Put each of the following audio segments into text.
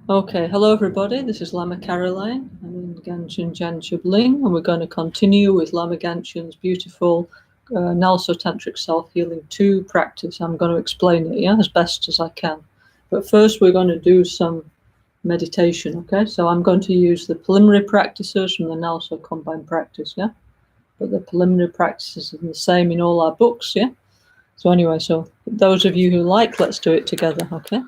Okay, hello everybody, this is Lama Caroline. I'm in Ganshin Janshub Ling, and we're going to continue with Lama Ganshin's beautiful NgalSo Tantric Self-Healing 2 practice. I'm going to explain it, as best as I can. But first we're going to do some meditation, okay? So I'm going to use the preliminary practices from the NgalSo Combined Practice, But the preliminary practices are the same in all our books, So anyway, so those of you who like, let's do it together, okay?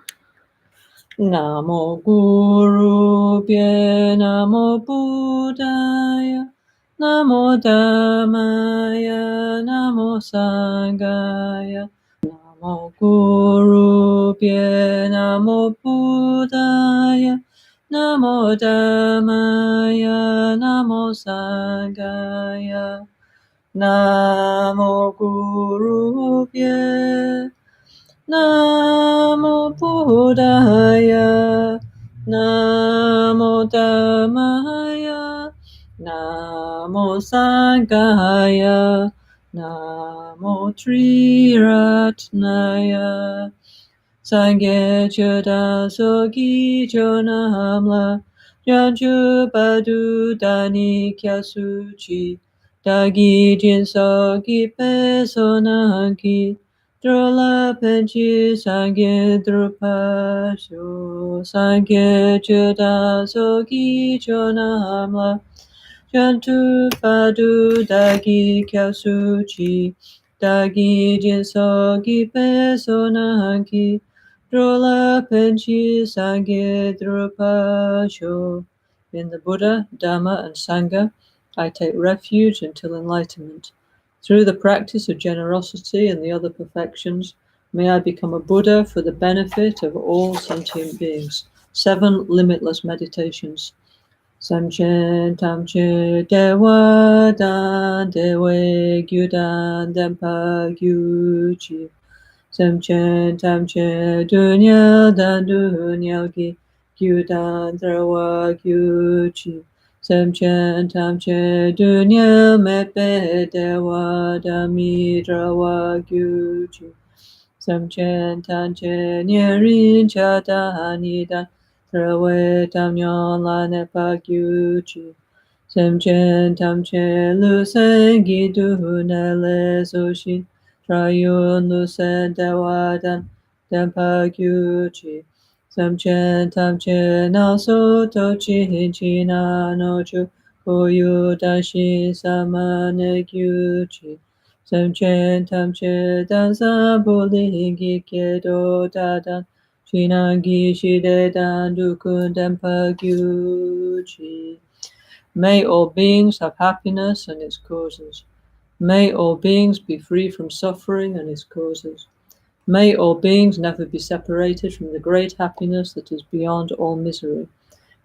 Namo Guru Pye Namo Buddhaya Namo Dhammaya Namo Sanghaya Namo Guru Pye Namo Buddhaya Namo Dhammaya Namo Sanghaya Namo Guru Pye Namo Buddhaya, Namo Dhammaya, Namo Sanghaya, Namo Triratnaya, Sangye Chada Sogi Jonamla, Janju Badu Dani Kyasuchi, Dagi Jinsogi Pesonanki, Drola Penchi Sangye Drupasho, Sangye Chada Sogi Jonamla, Jantu Padu Dagi Kyasuchi, Dagi Jinsogi Pesonanki, Drola Penchi Sangye Drupasho. In the Buddha, Dhamma, and Sangha, I take refuge until enlightenment. Through the practice of generosity and the other perfections, may I become a Buddha for the benefit of all sentient beings. 7 limitless meditations. Samchen tamche dewa dan dewe gyudan dempa gyuchi. Samchen tamche dunya dan dunya gyudan drawa gyuchi. Samchen tamche dunya mepe dewa dami drawa gyuchi. Samchen tamche nyerin chadani dan Trawe tam nyon la nepa gyuchi. Semchen tamche lusen gidu nele soshin. Trayun lusen dewadan dempa gyuchi. Semchen tamche naso tochi hinchina nochu. Koyu dashi samane gyuchi. Semchen tamche dansa buli gikedo dadan. Shinangi shide dandukun dempa gyuchi. May all beings have happiness and its causes. May all beings be free from suffering and its causes. May all beings never be separated from the great happiness that is beyond all misery.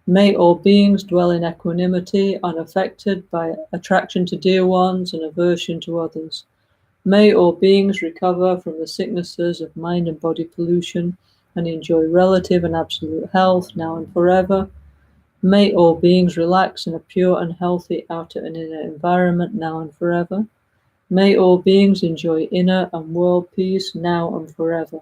May all beings dwell in equanimity, unaffected by attraction to dear ones and aversion to others. May all beings recover from the sicknesses of mind and body pollution and enjoy relative and absolute health now and forever. May all beings relax in a pure and healthy outer and inner environment now and forever. May all beings enjoy inner and world peace now and forever.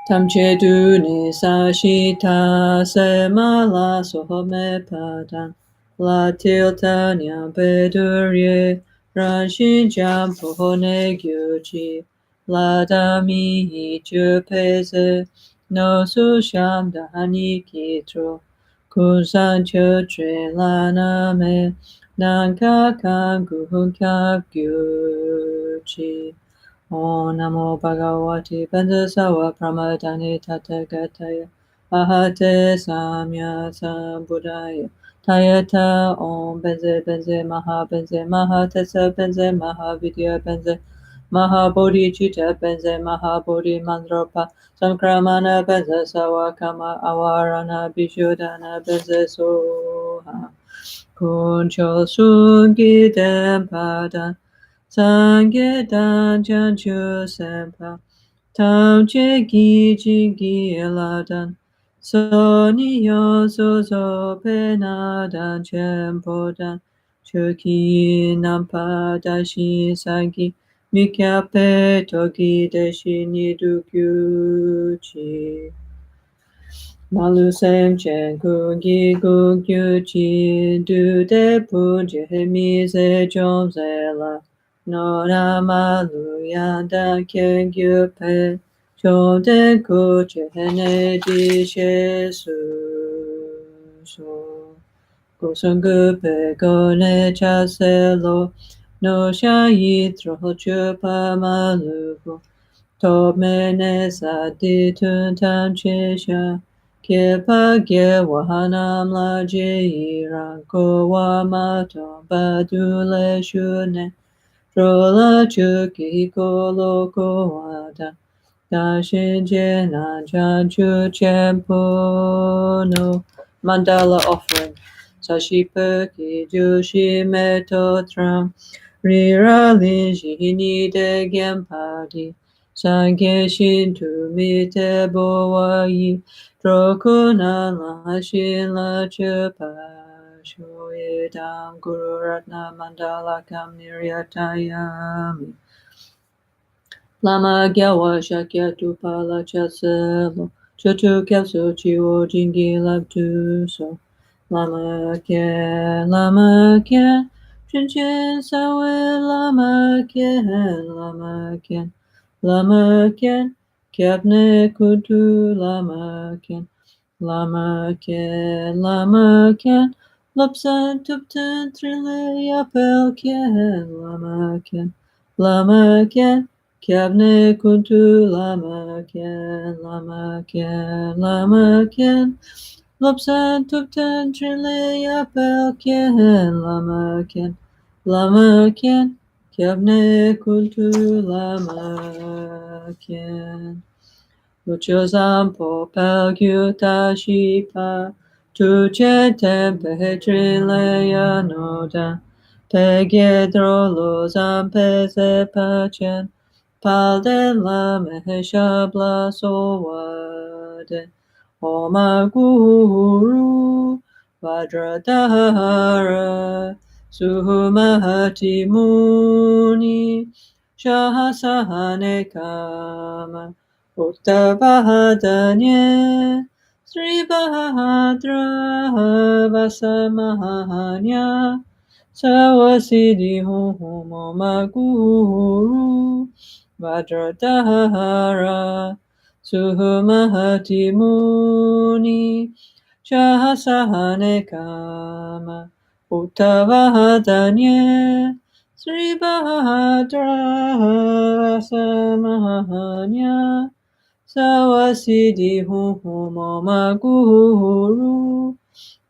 Tamche du ni sa shi ta se ma la so me padan la tilta nya bedurye ran shin jam po ne gyuchi la da mi hi ju peze no su sham da hani kitro kun san chu tre la na me nan ka kan gu hun kya gyuchi. Om Namo Bhagavate Benzasawa Pramadani Tathagata Ahate Samya Sambuddhaya Tayata Om Benze Benze Maha Tessa Benze Maha Vidya Benze Maha Bodhi Chitta Benze Maha Bodhi Mandropa Samkramana Benze Sawa Kama Awarana Bishodana Benze Soha Kuncho Sungi Dempadan Sangye dan janchu sempa, tam che gi jingi ladan, so ni yo so so pe na dan chempo dan, chuki nampa dashi sangi, mikya pe toki deshi ni dukyuchi. Malu sem chen ku gi gu gyu chi du de pu je mi se chom se la no na malu ya da ke gyu pe chom de ku che ne di she su so go sun gu pe go ne cha se lo no sha yi tro chu pa malu go to me ne sa di tun tan che sha Kepa ge wahanam la je iran ko wa ma to ba du le shu ne ro la chu ki ko lo ko wa da shin je nan chan chu chen po no mandala offering sashi pe ki ju shi me to tram ri ra li shi ni de gen pa di san ge shin tu mi te bo wa yi Roku na la shin la chu pa shu ye dam guru ratna mandala kam niryatayami Lama gyawa shakya tu pala chatselo chotu kyapso chiwo jingi lab tu so Lama kyan Chinchin sawe Lama kyan Kyabne kutu lama kyan Lama kyan Lopsan tuptan trile yapel kyan Lama kyan Kyabne kuntu lama kyan Lopsan tuptan trile yapel kyan lama kyan Kyabne kuntu lama kyan Lucho zampo pel gyuta shipa Tuche tempe trile yanoda Pegedro lo zampe sepachen Palde la mehesha blasowade Oma guru Vajradhara Suhumahati muni Shahasahane kama Uttavahadanye Sri Bahadra Vasamahanya Sawasidi Homa Guru Vajradhara Suhumahati Muni Shahasahane Kama Uttavahadanye Sri Bahadra Samahanya Sawasidi Homa Guru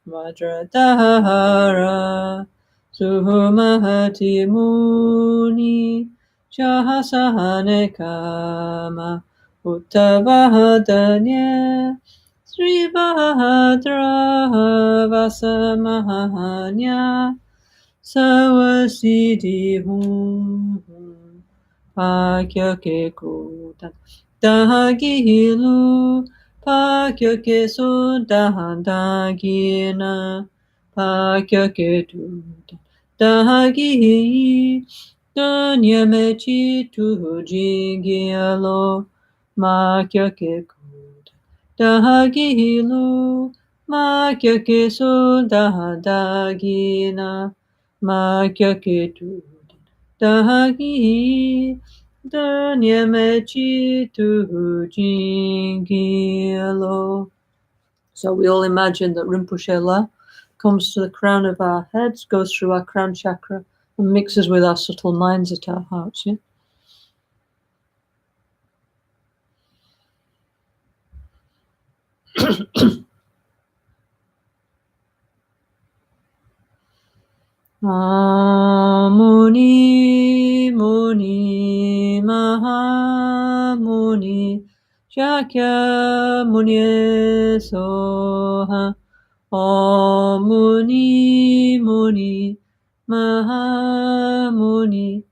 Vajradhara Suhumahati Muni Shahasahane Kama Uttavahadanye Sri Bahadra Vasamahanya Sawasidi Hum Pakya ke kutan Dahagilu Pakya ke sudahan dagina Pakya ke tutan Dahagi Dunya mechi tu jingialo Makya ke kutan Dahagilu Makya ke sudahan dagina Makya ke tutan Dahagi Dunya mechi tu jingialo. So we all imagine that Rinpoche La comes to the crown of our heads, goes through our crown chakra, and mixes with our subtle minds at our hearts. Yeah? Muni Muni Mahamuni Shakya Muni Soha Om Muni Muni Mahamuni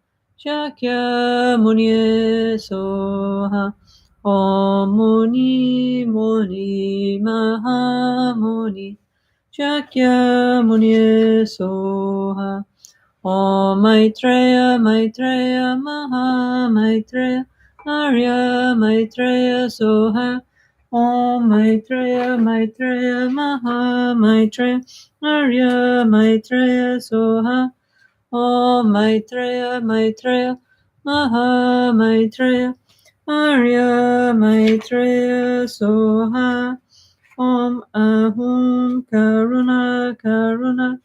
Shakya Muni Soha Om Muni Muni Mahamuni Shakya Muni Soha Om Maitreya Maitreya Maha Maitreya Arya Maitreya Soha Om Maitreya Maitreya Maha Maitreya Arya Maitreya Soha. Om Maitreya Maitreya Maha Maitreya Arya Maitreya Soha. Om Ahum Karuna Karuna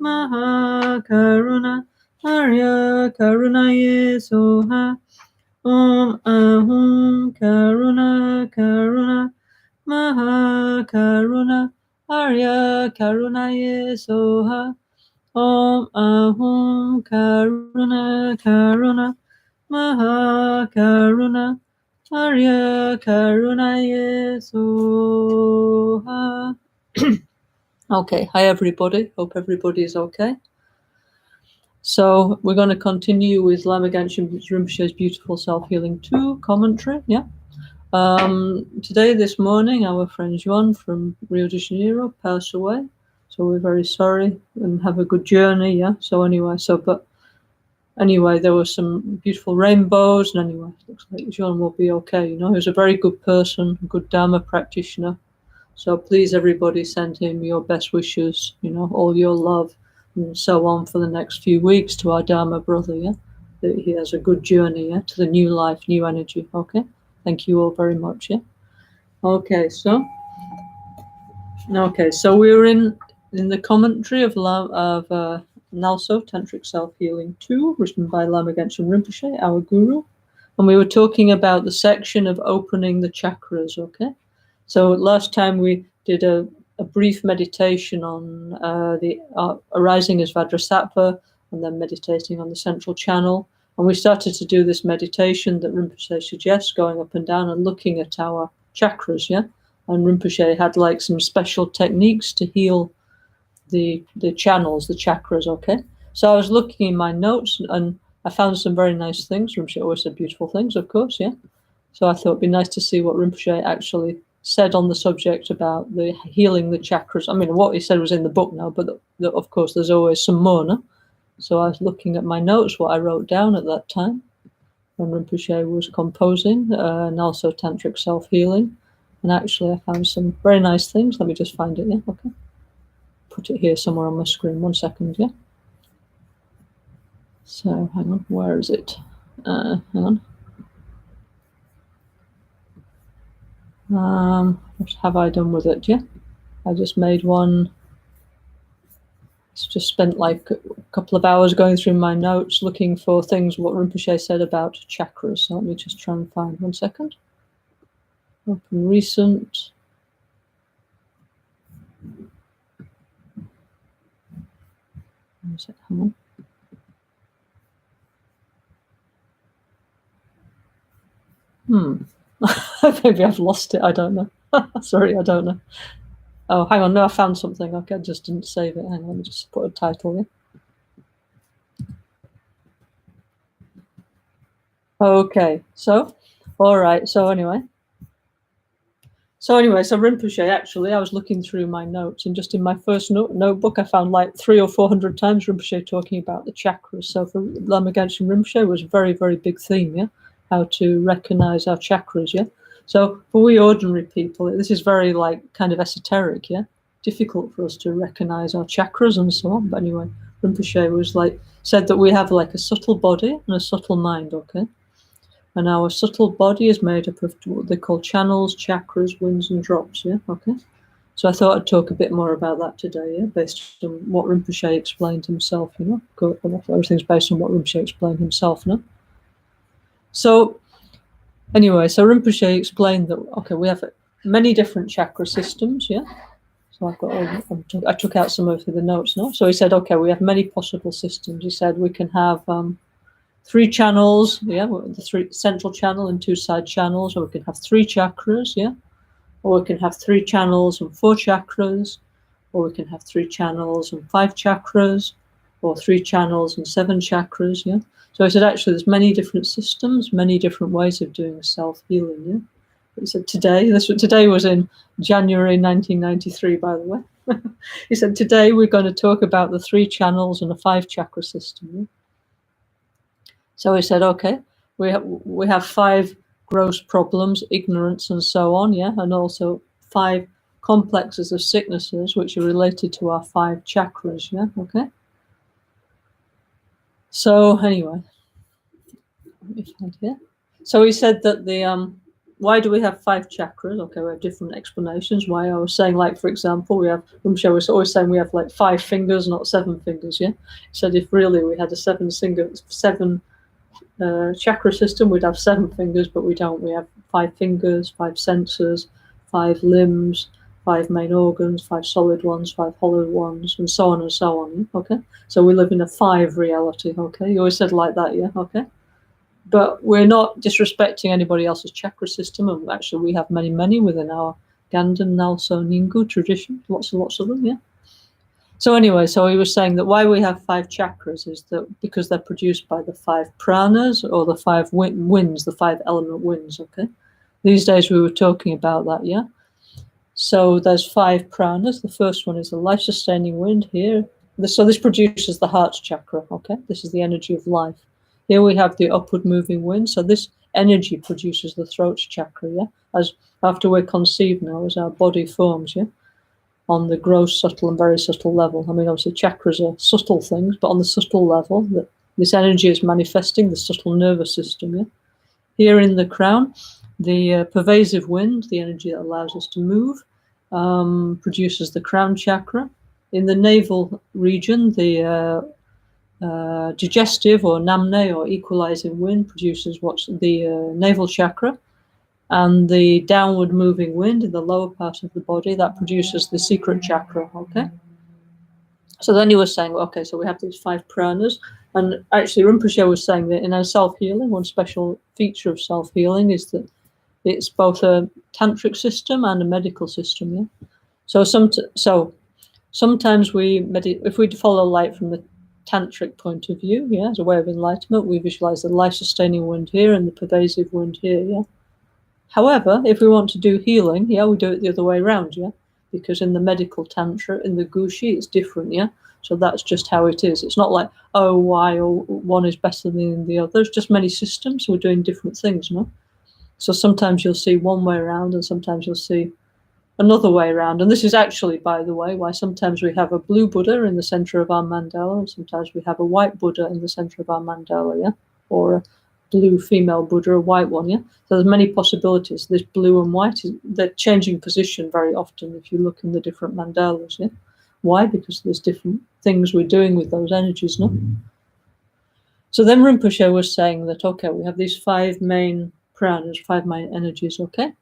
Maha Karuna Arya Karunaye Soha. Om Ahum Karuna Karuna Maha Karuna Arya Karunaye Soha. Om Ahum Karuna Karuna Maha Karuna Arya Karunaye Soha. Okay, hi everybody. Hope everybody is okay. So we're going to continue with Lama Rinpoche's Beautiful Self-Healing 2 commentary. Yeah. Today, this morning, our friend Juan from Rio de Janeiro passed away. So we're very sorry and have a good journey. Yeah. So anyway, there were some beautiful rainbows, and anyway, looks like Juan will be okay. He was a very good person, a good Dharma practitioner. So please, everybody, send him your best wishes, all your love and so on for the next few weeks to our Dharma brother, yeah? That he has a good journey, yeah, to the new life, new energy, okay? Thank you all very much, yeah? Okay, so we're in the commentary of NgalSo Tantric Self-Healing 2, written by Lama Rinpoche, our guru. And we were talking about the section of opening the chakras, okay? So last time we did a brief meditation on the arising as Vajrasattva and then meditating on the central channel. And we started to do this meditation that Rinpoche suggests, going up and down and looking at our chakras, yeah? And Rinpoche had like some special techniques to heal the channels, the chakras, okay? So I was looking in my notes and I found some very nice things. Rinpoche always said beautiful things, of course, yeah? So I thought it'd be nice to see what Rinpoche actually said on the subject about the healing the chakras. I mean, what he said was in the book now, but of course there's always some more, no? So I was looking at my notes, what I wrote down at that time when Rinpoche was composing NgalSo Tantric Self-Healing. And actually I found some very nice things. Let me just find it, yeah? Okay. Put it here somewhere on my screen. 1 second, yeah? So hang on, where is it? Hang on. What have I done with it? Yeah, I just made one. Just spent like a couple of hours going through my notes looking for things what Rinpoche said about chakras. So let me just try and find 1 second. Open recent. Hang on. Maybe I've lost it. I don't know. Sorry, I don't know. Oh, hang on. No, I found something. Okay, I just didn't save it. Hang on, let me just put a title in. Okay, so, all right. So anyway, Rinpoche, actually, I was looking through my notes, and just in my first notebook, I found like 300 or 400 times Rinpoche talking about the chakras. So for Lama Rinpoche, it was a very, very big theme, yeah? How to recognize our chakras, yeah? So for we ordinary people, this is very like kind of esoteric, yeah? Difficult for us to recognize our chakras and so on. But anyway, Rinpoche was said that we have like a subtle body and a subtle mind, okay? And our subtle body is made up of what they call channels, chakras, winds, and drops, yeah? Okay. So I thought I'd talk a bit more about that today, yeah? Based on what Rinpoche explained himself, Everything's based on what Rinpoche explained himself, no? So anyway, so Rinpoche explained that, okay, we have many different chakra systems, yeah? So I took out some of the notes, no? So he said, okay, we have many possible systems. He said we can have 3 channels, yeah, the 3 central channel and 2 side channels, or we can have 3 chakras, yeah, or we can have 3 channels and 4 chakras, or we can have 3 channels and 5 chakras, or 3 channels and 7 chakras, yeah. So I said actually there's many different systems, many different ways of doing self-healing, yeah. He said today was in January 1993, by the way. He said today we're going to talk about the 3 channels and a 5 chakra system, yeah? So he said, okay, we have 5 gross problems, ignorance, and so on, yeah, and also 5 complexes of sicknesses which are related to our 5 chakras, yeah, okay? So anyway, let me find here. So he said that the why do we have 5 chakras? Okay, we have different explanations. Why I was saying, like, for example, we have Rumsho was always saying we have like 5 fingers, not 7 fingers, yeah. He said if really we had a 7 chakra system, we'd have 7 fingers, but we don't. We have 5 fingers, 5 senses, 5 limbs, 5 main organs, 5 solid ones, 5 hollow ones, and so on and so on. Okay, so we live in a 5 reality. Okay, you always said like that, yeah. Okay, but we're not disrespecting anybody else's chakra system, and actually we have many within our Ganden, NgalSo, Ningu tradition, lots and lots of them, yeah. So anyway, so he was saying that why we have 5 chakras is that because they're produced by the 5 pranas, or the 5 winds, the 5 element winds, okay? These days we were talking about that, yeah? So there's 5 pranas. The first one is the life-sustaining wind here. So this produces the heart chakra, okay? This is the energy of life. Here we have the upward moving wind. So this energy produces the throat chakra, yeah? As after we're conceived now, as our body forms, yeah? On the gross, subtle, and very subtle level. I mean, obviously, chakras are subtle things, but on the subtle level, this energy is manifesting the subtle nervous system. Yeah? Here in the crown, the pervasive wind, the energy that allows us to move, produces the crown chakra. In the navel region, the digestive or namne or equalizing wind produces what's the navel chakra. And the downward moving wind in the lower part of the body, that produces the secret chakra, okay? So then he was saying, okay, so we have these 5 pranas, and actually Rinpoche was saying that in our self-healing, one special feature of self-healing is that it's both a tantric system and a medical system, yeah? So sometimes if we follow light from the tantric point of view, yeah, as a way of enlightenment, we visualize the life-sustaining wind here and the pervasive wind here, yeah? However, if we want to do healing, yeah, we do it the other way around, yeah? Because in the medical tantra, in the gushi, it's different, yeah? So that's just how it is. It's not like, oh, why, or one is better than the other. It's just many systems, so we're doing different things, no? So sometimes you'll see one way around, and sometimes you'll see another way around. And this is actually, by the way, why sometimes we have a blue Buddha in the center of our mandala, and sometimes we have a white Buddha in the center of our mandala, yeah? Or a blue female Buddha, a white one, yeah? So there's many possibilities. This blue and white, they're changing position very often if you look in the different mandalas, yeah? Why? Because there's different things we're doing with those energies, no? So then Rinpoche was saying that, okay, we have these 5 main pranas, 5 main energies, okay?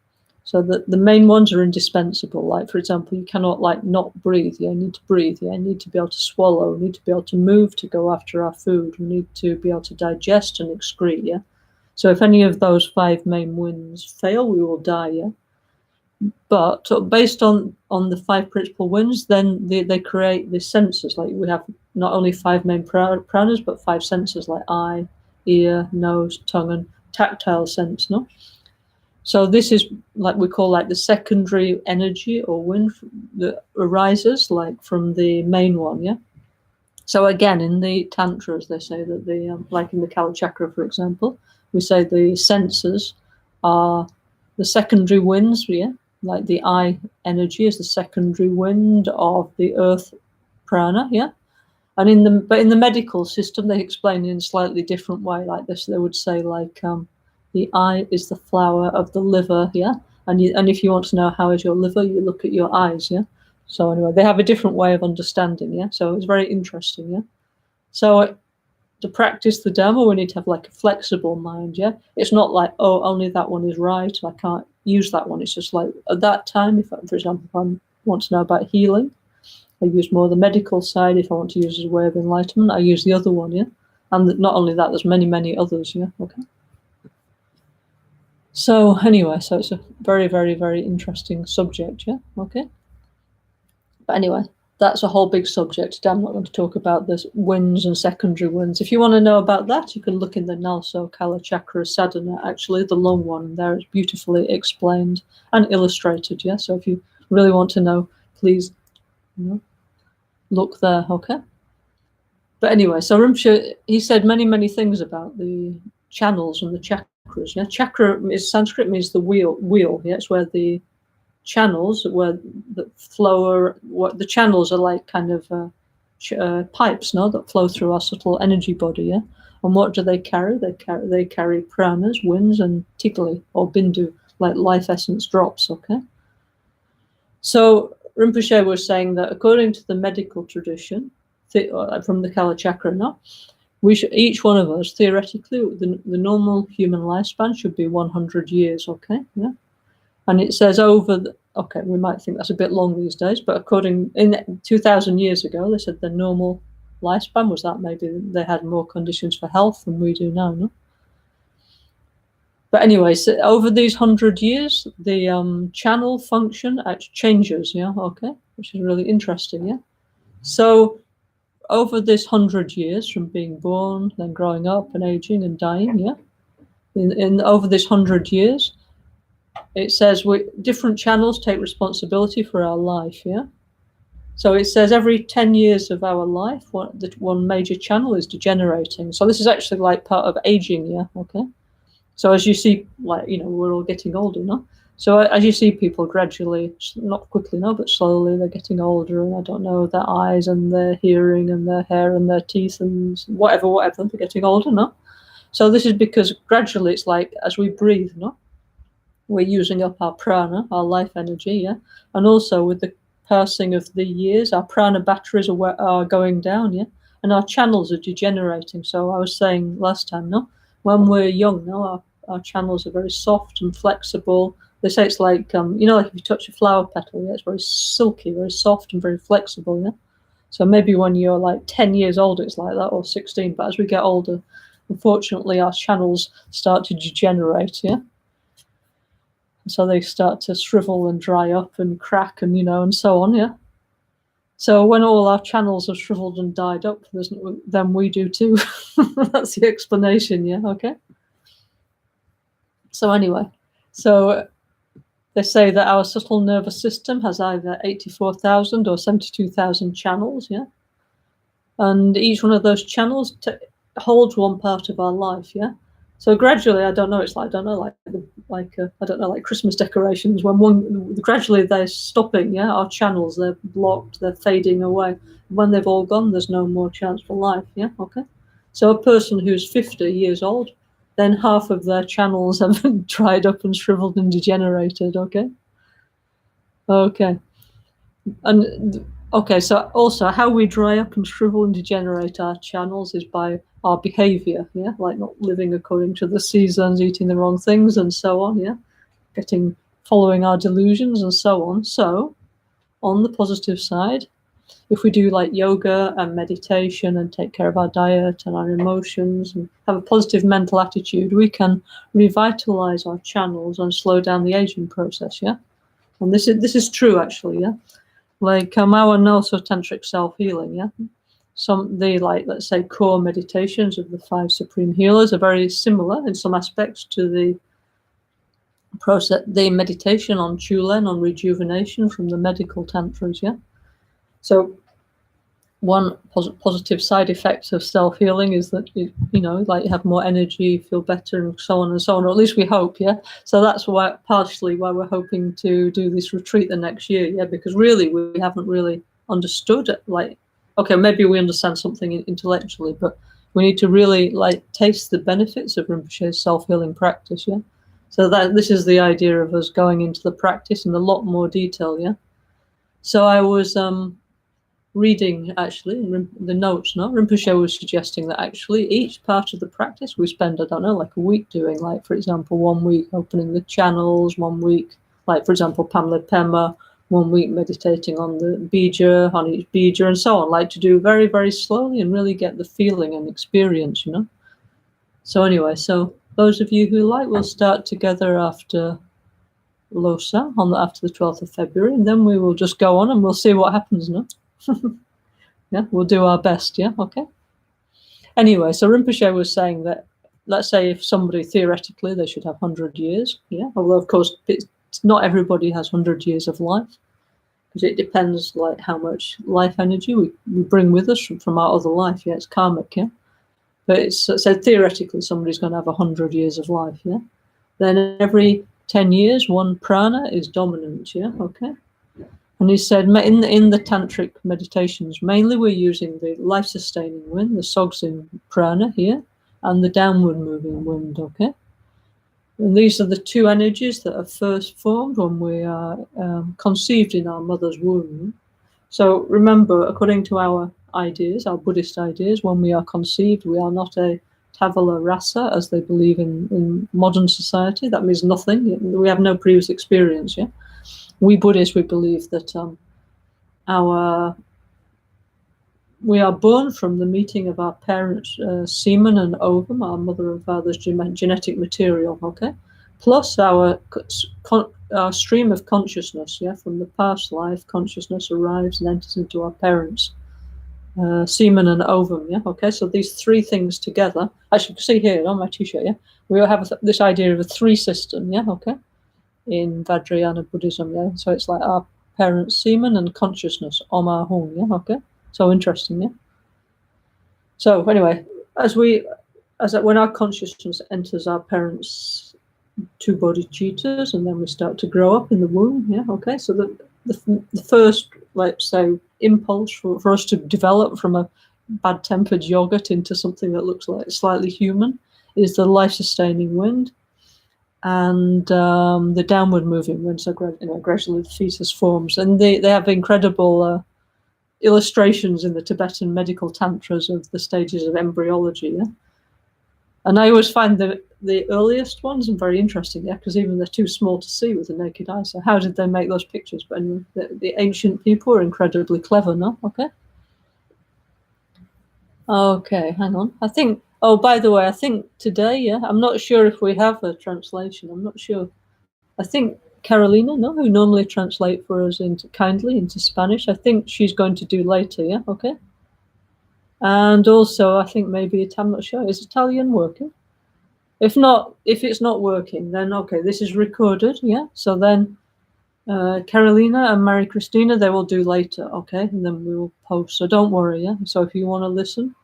So the main ones are indispensable. Like, for example, you cannot, like, not breathe. Yeah, you need to breathe. Yeah, you need to be able to swallow. We need to be able to move to go after our food. We need to be able to digest and excrete, yeah? So if any of those 5 main winds fail, we will die, yeah? But based on the 5 principal winds, then they create the senses. Like, we have not only 5 main pranas, but 5 senses, like eye, ear, nose, tongue, and tactile sense, no? So this is, like, we call, like, the secondary energy or wind that arises, like, from the main one, yeah? So again, in the tantras, they say that like in the Kala chakra, for example, we say the senses are the secondary winds, yeah? Like the eye energy is the secondary wind of the earth prana, yeah? And in the medical system, they explain it in a slightly different way, like this. They would say, like, the eye is the flower of the liver, yeah? And if you want to know how is your liver, you look at your eyes, yeah? So anyway, they have a different way of understanding, yeah? So it's very interesting, yeah? So to practice the Dhamma, we need to have, like, a flexible mind, yeah? It's not like, oh, only that one is right, I can't use that one. It's just like, at that time, for example, if I want to know about healing, I use more the medical side. If I want to use as a way of enlightenment, I use the other one, yeah? And not only that, there's many others, yeah? Okay. So anyway, so it's a very interesting subject, yeah? Okay. But anyway, that's a whole big subject. I'm not going to talk about this winds and secondary winds. If you want to know about that, you can look in the NgalSo Kala Chakra Sadhana, actually, the long one there is beautifully explained and illustrated, yeah? So if you really want to know, please, look there, okay? But anyway, so Rinpoche, he said many things about the channels and the chakras chakras. Yeah, chakra is Sanskrit, means the wheel. Yeah, it's where the channels, where the flow, what the channels are like kind of pipes, no, that flow through our subtle energy body. Yeah, and what do they carry? They carry pranas, winds, and tikali or bindu, like life essence drops. Okay, so Rinpoche was saying that according to the medical tradition from the Kala Chakra, no, each one of us, theoretically, the normal human lifespan should be 100 years, okay? Yeah. And it says okay, we might think that's a bit long these days, but in 2,000 years ago, they said the normal lifespan was that. Maybe they had more conditions for health than we do now, no? But anyway, so over these 100 years, the channel function actually changes, yeah, okay? Which is really interesting, yeah? So over this 100 years, from being born, then growing up and aging and dying, yeah, in over this 100 years, it says different channels take responsibility for our life, yeah. So it says every 10 years of our life, one major channel is degenerating. So this is actually like part of aging, yeah, okay. So as you see, like, you know, we're all getting older, no? So as you see people gradually, not quickly, no, but slowly, they're getting older, and I don't know, their eyes and their hearing and their hair and their teeth and whatever, they're getting older, no? So this is because gradually it's like as we breathe, no? We're using up our prana, our life energy, yeah? And also with the passing of the years, our prana batteries are going down, yeah? And our channels are degenerating. So I was saying last time, no? When we're young, no, our channels are very soft and flexible. They say it's like, you know, like if you touch a flower petal, yeah, it's very silky, very soft and very flexible, yeah? So maybe when you're like 10 years old, it's like that, or 16. But as we get older, unfortunately, our channels start to degenerate, yeah? So they start to shrivel and dry up and crack and, you know, and so on, yeah? So when all our channels have shriveled and died up, then we do too. That's the explanation, yeah, okay? So anyway, so they say that our subtle nervous system has either 84,000 or 72,000 channels, yeah? And each one of those channels holds one part of our life, yeah? So gradually, I don't know, it's like, I don't know, like Christmas decorations, gradually they're stopping, yeah? Our channels, they're blocked, they're fading away. When they've all gone, there's no more chance for life, yeah? Okay? So a person who's 50 years old, then half of their channels have dried up and shriveled and degenerated, okay? Okay. And okay, so also how we dry up and shrivel and degenerate our channels is by our behavior, yeah, like not living according to the seasons, eating the wrong things, and so on, yeah, following our delusions and so on. So, on the positive side, if we do like yoga and meditation and take care of our diet and our emotions and have a positive mental attitude, we can revitalize our channels and slow down the aging process, yeah. And this is true actually, yeah. Like our NgalSo Tantric Self-Healing, yeah? Let's say, core meditations of the 5 supreme healers are very similar in some aspects to the meditation on Chulen, on rejuvenation from the medical tantras, yeah? So one positive side effect of self-healing is that you know, like you have more energy, feel better, and so on, or at least we hope, yeah. So that's partially why we're hoping to do this retreat the next year, yeah, because really we haven't really understood it. Like, okay, maybe we understand something intellectually, but we need to really like taste the benefits of Rinpoche's self-healing practice, yeah. So that this is the idea of us going into the practice in a lot more detail, yeah. So I was reading actually the notes, no, Rinpoche was suggesting that actually each part of the practice we spend, I don't know, like a week doing, like for example 1 week opening the channels, 1 week, like for example Pamela Pema, 1 week meditating on the bija, on each bija, and so on, like to do very, very slowly and really get the feeling and experience, you know. So anyway, so those of you who like, we'll start together after Losa after the 12th of February, and then we will just go on and we'll see what happens, no? Yeah, we'll do our best, yeah, okay. Anyway, so Rinpoche was saying that, let's say if somebody, theoretically, they should have 100 years, yeah, although of course not everybody has 100 years of life, because it depends like how much life energy we bring with us from our other life, yeah, it's karmic, yeah. But it's said theoretically somebody's going to have 100 years of life, yeah? Then every 10 years, one prana is dominant, yeah? Okay? And he said in the tantric meditations, mainly we're using the life-sustaining wind, the Sogzin prana here, and the downward moving wind, okay? And these are the two energies that are first formed when we are conceived in our mother's womb. So remember, according to our ideas, our Buddhist ideas, when we are conceived, we are not a tabula rasa, as they believe in modern society. That means nothing. We have no previous experience, yeah? We Buddhists, we believe that we are born from the meeting of our parents' semen and ovum, our mother and father's genetic material, okay? Plus our stream of consciousness, yeah, from the past life, consciousness arrives and enters into our parents' semen and ovum, yeah, okay? So these three things together, as you can see here on my t-shirt, yeah, we all have this idea of a three system, yeah, okay, in Vajrayana Buddhism, yeah? So it's like our parents' semen and consciousness, Om Ahum, yeah, okay? So interesting, yeah? So anyway, when our consciousness enters our parents' two bodhicittas, and then we start to grow up in the womb, yeah, okay? So the first, let's say, impulse for us to develop from a bad-tempered yogurt into something that looks like slightly human is the life-sustaining wind and the downward moving wind. So gradually the fetus forms, and they have incredible illustrations in the Tibetan medical tantras of the stages of embryology, yeah? And I always find the earliest ones very interesting, yeah, because even they're too small to see with the naked eye. So how did they make those pictures? But anyway, the ancient people are incredibly clever, no? Okay. Okay, hang on. I think, oh, by the way, I think today, yeah, I'm not sure if we have a translation. I'm not sure. I think Carolina, no, who normally translate for us kindly into Spanish, I think she's going to do later, yeah, okay. And also, I think maybe I'm not sure. Is Italian working? If it's not working, then okay, this is recorded, yeah. So then Carolina and Mary Christina, they will do later, okay, and then we will post. So don't worry, yeah. So if you want to listen,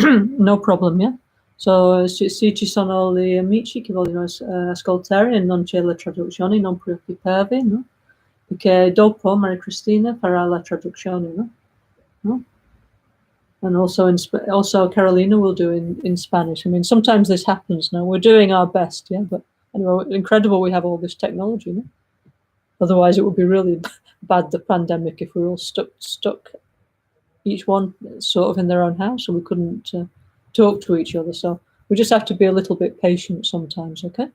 no problem, yeah. So se ci sono gli amici che vogliono ascoltare e non c'è la traduzione, non preoccupatevi, no? Perché dopo Mary Christina farà la traduzione, no? No? And also Carolina will do in Spanish. I mean, sometimes this happens now. We're doing our best, yeah. But anyway, incredible we have all this technology, no? Otherwise, it would be really bad, the pandemic, if we were all stuck, each one sort of in their own house, and we couldn't talk to each other. So we just have to be a little bit patient sometimes, okay?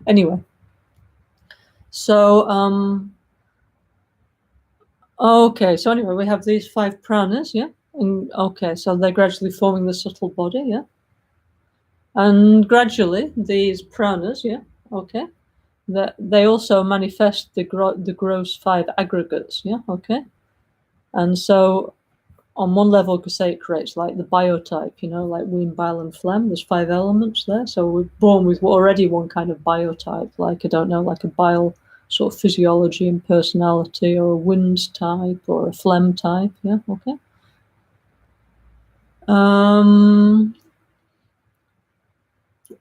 Anyway, so okay. So anyway, we have these 5 pranas, yeah. And okay, so they're gradually forming the subtle body, yeah. And gradually, these pranas, yeah, okay, that they also manifest the gross 5 aggregates, yeah, okay. And so, on one level, you could say it creates like the biotype, you know, like womb, bile, and phlegm. There's 5 elements there. So we're born with already one kind of biotype, like I don't know, like a bile sort of physiology and personality, or a wind type, or a phlegm type, yeah, okay.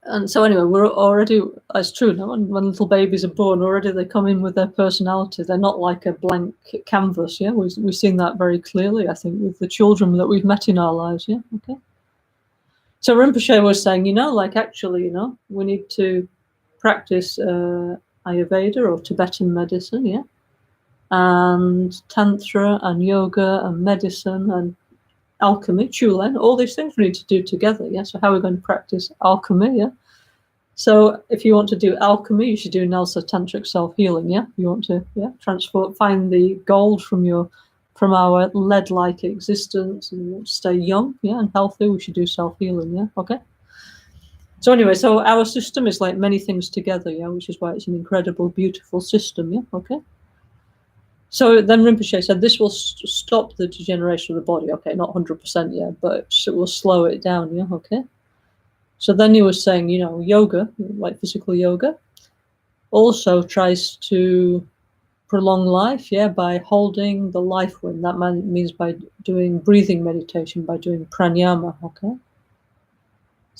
And so anyway, we're already, it's true, no? When little babies are born, already they come in with their personality. They're not like a blank canvas, yeah? We've seen that very clearly, I think, with the children that we've met in our lives, yeah? Okay. So Rinpoche was saying, you know, like actually, you know, we need to practice Ayurveda or Tibetan medicine, yeah? And Tantra and yoga and medicine and alchemy, Chulen, all these things we need to do together, yeah? So how are we going to practice alchemy, yeah? So if you want to do alchemy, you should do NgalSo Tantric Self-Healing, yeah? You want to, yeah, find the gold from our lead-like existence, and you want to stay young, yeah, and healthy, we should do self-healing, yeah? Okay? So anyway, so our system is like many things together, yeah, which is why it's an incredible, beautiful system, yeah? Okay? So then Rinpoche said this will stop the degeneration of the body. Okay, not 100% yet, but it will slow it down, yeah, okay? So then he was saying, you know, yoga, like physical yoga, also tries to prolong life, yeah, by holding the life wind. That means by doing breathing meditation, by doing pranayama, okay?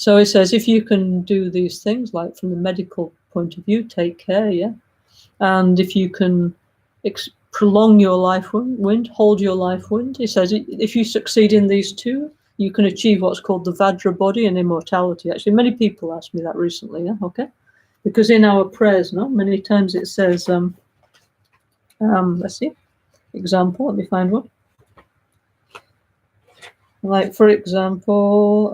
So it says, if you can do these things, like from the medical point of view, take care, yeah? And if you can prolong your life wind, hold your life wind, it says, if you succeed in these two, you can achieve what's called the Vajra body and immortality. Actually, many people asked me that recently, yeah? Okay? Because in our prayers, no, many times it says, let's see, example, let me find one. Like, for example,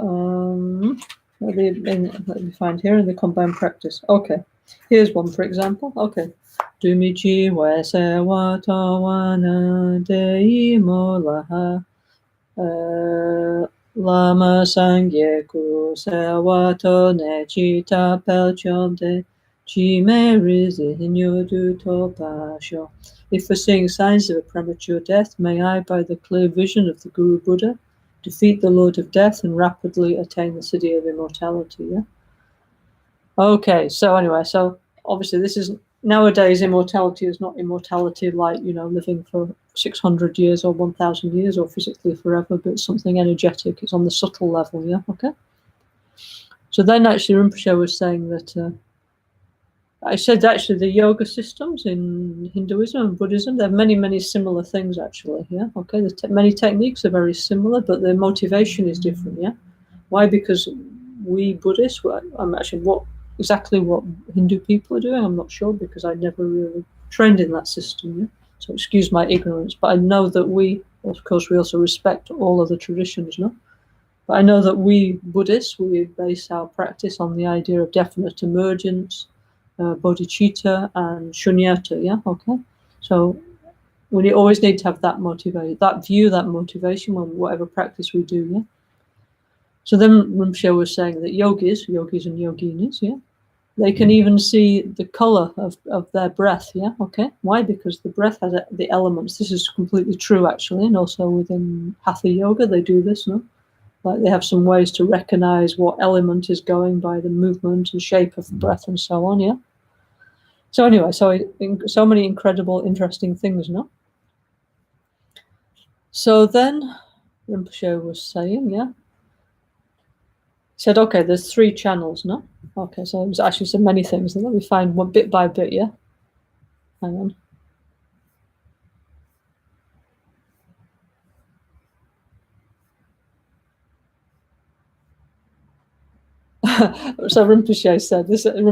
let me find here in the combined practice. Okay, here's one, for example. Okay. Dumichi wese watawana dei molaha Lama Sangyeku Sewato Nechita Pelchomde Chimerizi Hinyodu Topasho. If we're seeing signs of a premature death, may I, by the clear vision of the Guru Buddha, defeat the Lord of Death and rapidly attain the city of immortality. Yeah. Okay. So anyway, so obviously this is nowadays immortality is not immortality like living for 600 years or 1,000 years or physically forever, but it's something energetic. It's on the subtle level. Yeah. Okay. So then actually Rinpoche was saying that I said actually the yoga systems in Hinduism and Buddhism, there are many similar things actually. Yeah. Okay. Many techniques are very similar, but the motivation is different. Yeah. Why? Because we Buddhists, I'm actually exactly what Hindu people are doing, I'm not sure, because I never really trained in that system. Yeah? So excuse my ignorance, but I know that we, of course, we also respect all other traditions, no? But I know that we Buddhists, we base our practice on the idea of definite emergence, bodhicitta, and shunyata. Yeah, okay. So we always need to have that motivation, that view, that motivation when whatever practice we do. Yeah. So then Rinpoche was saying that yogis and yoginis, yeah, they can even see the color of their breath, yeah, okay. Why? Because the breath has the elements. This is completely true, actually, and also within Hatha Yoga, they do this, no? Like they have some ways to recognize what element is going by the movement and shape of the breath and so on, yeah. So anyway, so many incredible, interesting things, no? So then Rinpoche was saying, yeah, said, okay, there's 3 channels, no? Okay, so it was actually so many things. Let me find one bit by bit, yeah? Hang on. So Rinpoche said, this is how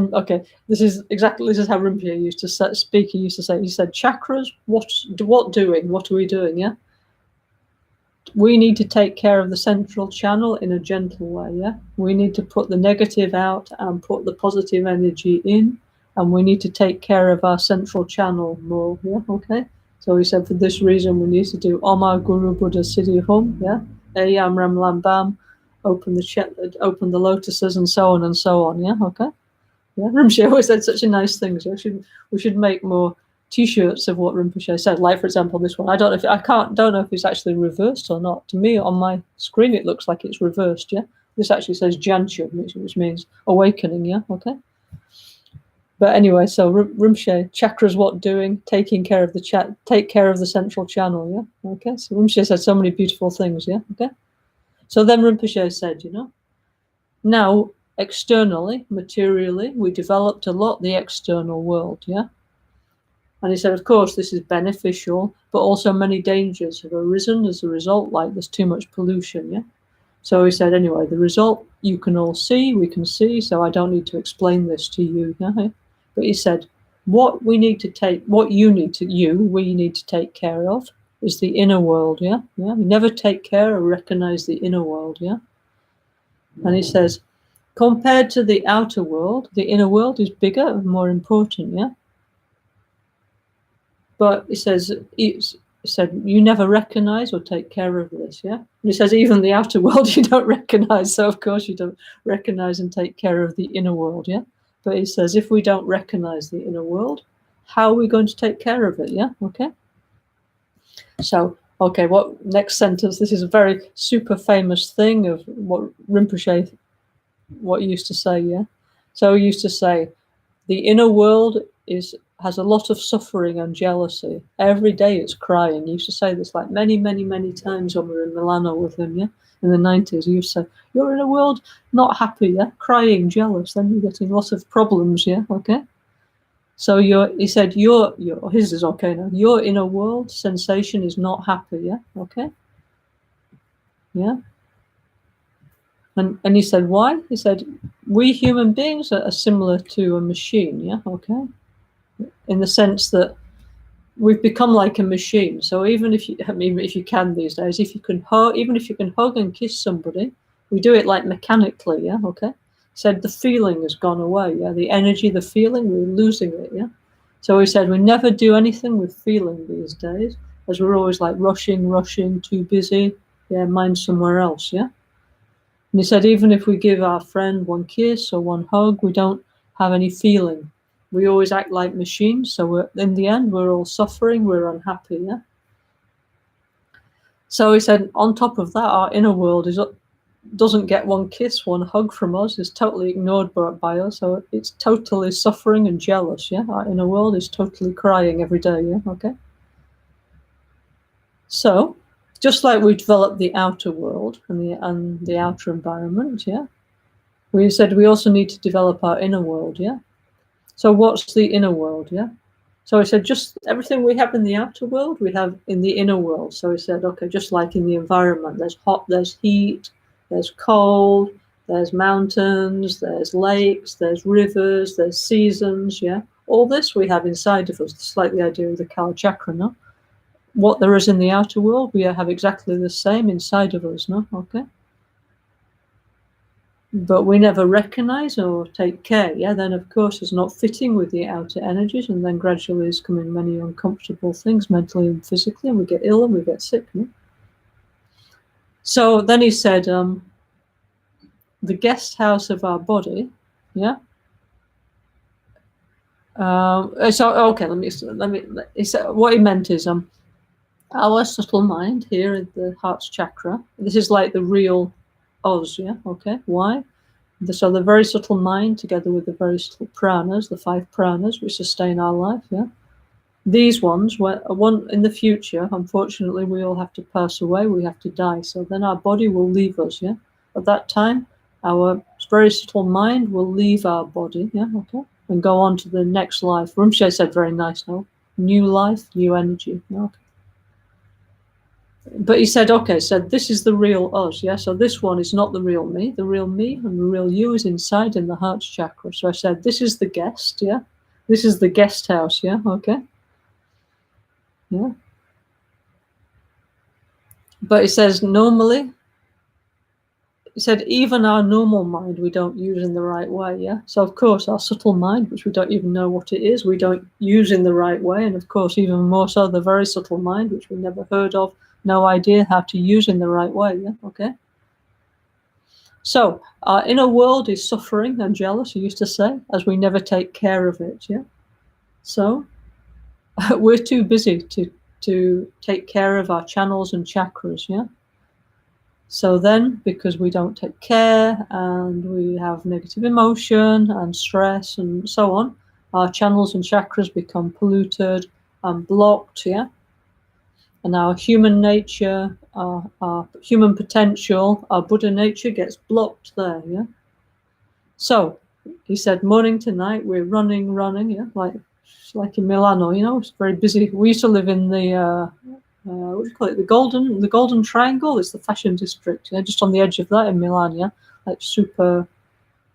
Rinpoche used to speak. He used to say, chakras, what doing? What are we doing, yeah? We need to take care of the central channel in a gentle way, yeah? We need to put the negative out and put the positive energy in, and we need to take care of our central channel more, yeah? Okay? So he said, for this reason, we need to do Oma Guru Buddha Siddhi Hum, yeah? Ayam Ram Lam Bam, open the lotuses, and so on, yeah? Okay? Yeah, Rinpoche always said such a nice thing. So we should make more T-shirts of what Rinpoche said. Like, for example, this one. Don't know if it's actually reversed or not. To me, on my screen, it looks like it's reversed. Yeah, this actually says Janchu, which means awakening. Yeah, okay. But anyway, so Rinpoche, chakras, what doing? Taking care of take care of the central channel. Yeah, okay. So Rinpoche said so many beautiful things. Yeah, okay. So then Rinpoche said, now externally, materially, we developed a lot the external world, yeah? And he said, of course, this is beneficial, but also many dangers have arisen as a result, like there's too much pollution, yeah? So he said, anyway, the result you can all see, we can see, so I don't need to explain this to you, yeah? But he said, we need to take care of is the inner world, yeah? Yeah, we never take care or recognize the inner world, yeah? And he says, compared to the outer world, the inner world is bigger and more important, yeah? But he said, you never recognize or take care of this, yeah? And he says, even the outer world you don't recognize, so of course you don't recognize and take care of the inner world, yeah? But he says, if we don't recognize the inner world, how are we going to take care of it, yeah? Okay? So, okay, what next sentence? This is a very super famous thing of what Rinpoche what he used to say, yeah? So he used to say, the inner world has a lot of suffering and jealousy. Every day it's crying. He used to say this like many times when we were in Milano with him, yeah? in the 90s, he used to say, you're in a world not happy, yeah, crying, jealous, then you're getting lots of problems, yeah, okay? So he said, his is okay now, your inner world sensation is not happy, yeah, okay? Yeah. And he said, why? He said, we human beings are similar to a machine, yeah, okay? In the sense that we've become like a machine. So even if you can these days, even if you can hug and kiss somebody, we do it like mechanically, yeah, okay? Said the feeling has gone away, yeah, the energy, the feeling, we're losing it, yeah? So he said we never do anything with feeling these days, as we're always like rushing, too busy, yeah, mind somewhere else, yeah? And he said, even if we give our friend one kiss or one hug, we don't have any feeling. We always act like machines. So in the end, we're all suffering. We're unhappy. Yeah. So he said, on top of that, our inner world doesn't get one kiss, one hug from us. Is totally ignored by us. So it's totally suffering and jealous. Yeah. Our inner world is totally crying every day. Yeah. Okay. So just like we developed the outer world and the outer environment, yeah, we said we also need to develop our inner world, yeah? So what's the inner world, yeah? So I said, just everything we have in the outer world, we have in the inner world. So he said, okay, just like in the environment, there's hot, there's heat, there's cold, there's mountains, there's lakes, there's rivers, there's seasons, yeah? All this we have inside of us. It's like the idea of the Kala chakra, no? What there is in the outer world, we have exactly the same inside of us, no? Okay? But we never recognize or take care, yeah, then of course it's not fitting with the outer energies, and then gradually is coming many uncomfortable things mentally and physically, and we get ill and we get sick. No? So then he said, the guest house of our body, yeah. So okay, let me. He said, what he meant is our subtle mind here in the heart's chakra. This is like the real us, yeah. Okay, why? So the very subtle mind, together with the very subtle pranas, the 5 pranas which sustain our life, yeah. These ones, one in the future, unfortunately, we all have to pass away. We have to die. So then our body will leave us, yeah. At that time, our very subtle mind will leave our body, yeah, okay, and go on to the next life. Rinpoche said very nice, no, new life, new energy, okay. But he said, okay, so this is the real us, yeah? So this one is not the real me. The real me and the real you is inside in the heart chakra. So I said, this is the guest, yeah? This is the guest house, yeah? Okay. Yeah. But he says, normally, he said, even our normal mind, we don't use in the right way, yeah? So, of course, our subtle mind, which we don't even know what it is, we don't use in the right way. And, of course, even more so, the very subtle mind, which we never heard of, no idea how to use in the right way, yeah? Okay. So our inner world is suffering and jealous, he used to say, as we never take care of it, yeah? So we're too busy to take care of our channels and chakras, yeah? So then, because we don't take care and we have negative emotion and stress and so on, our channels and chakras become polluted and blocked, yeah? And our human nature, our human potential, our Buddha nature gets blocked there, yeah? So he said, morning to night, we're running, yeah, like in Milano, you know, it's very busy. We used to live in the, what do you call it, the Golden Triangle. It's the fashion district, yeah, just on the edge of that in Milan, yeah, like super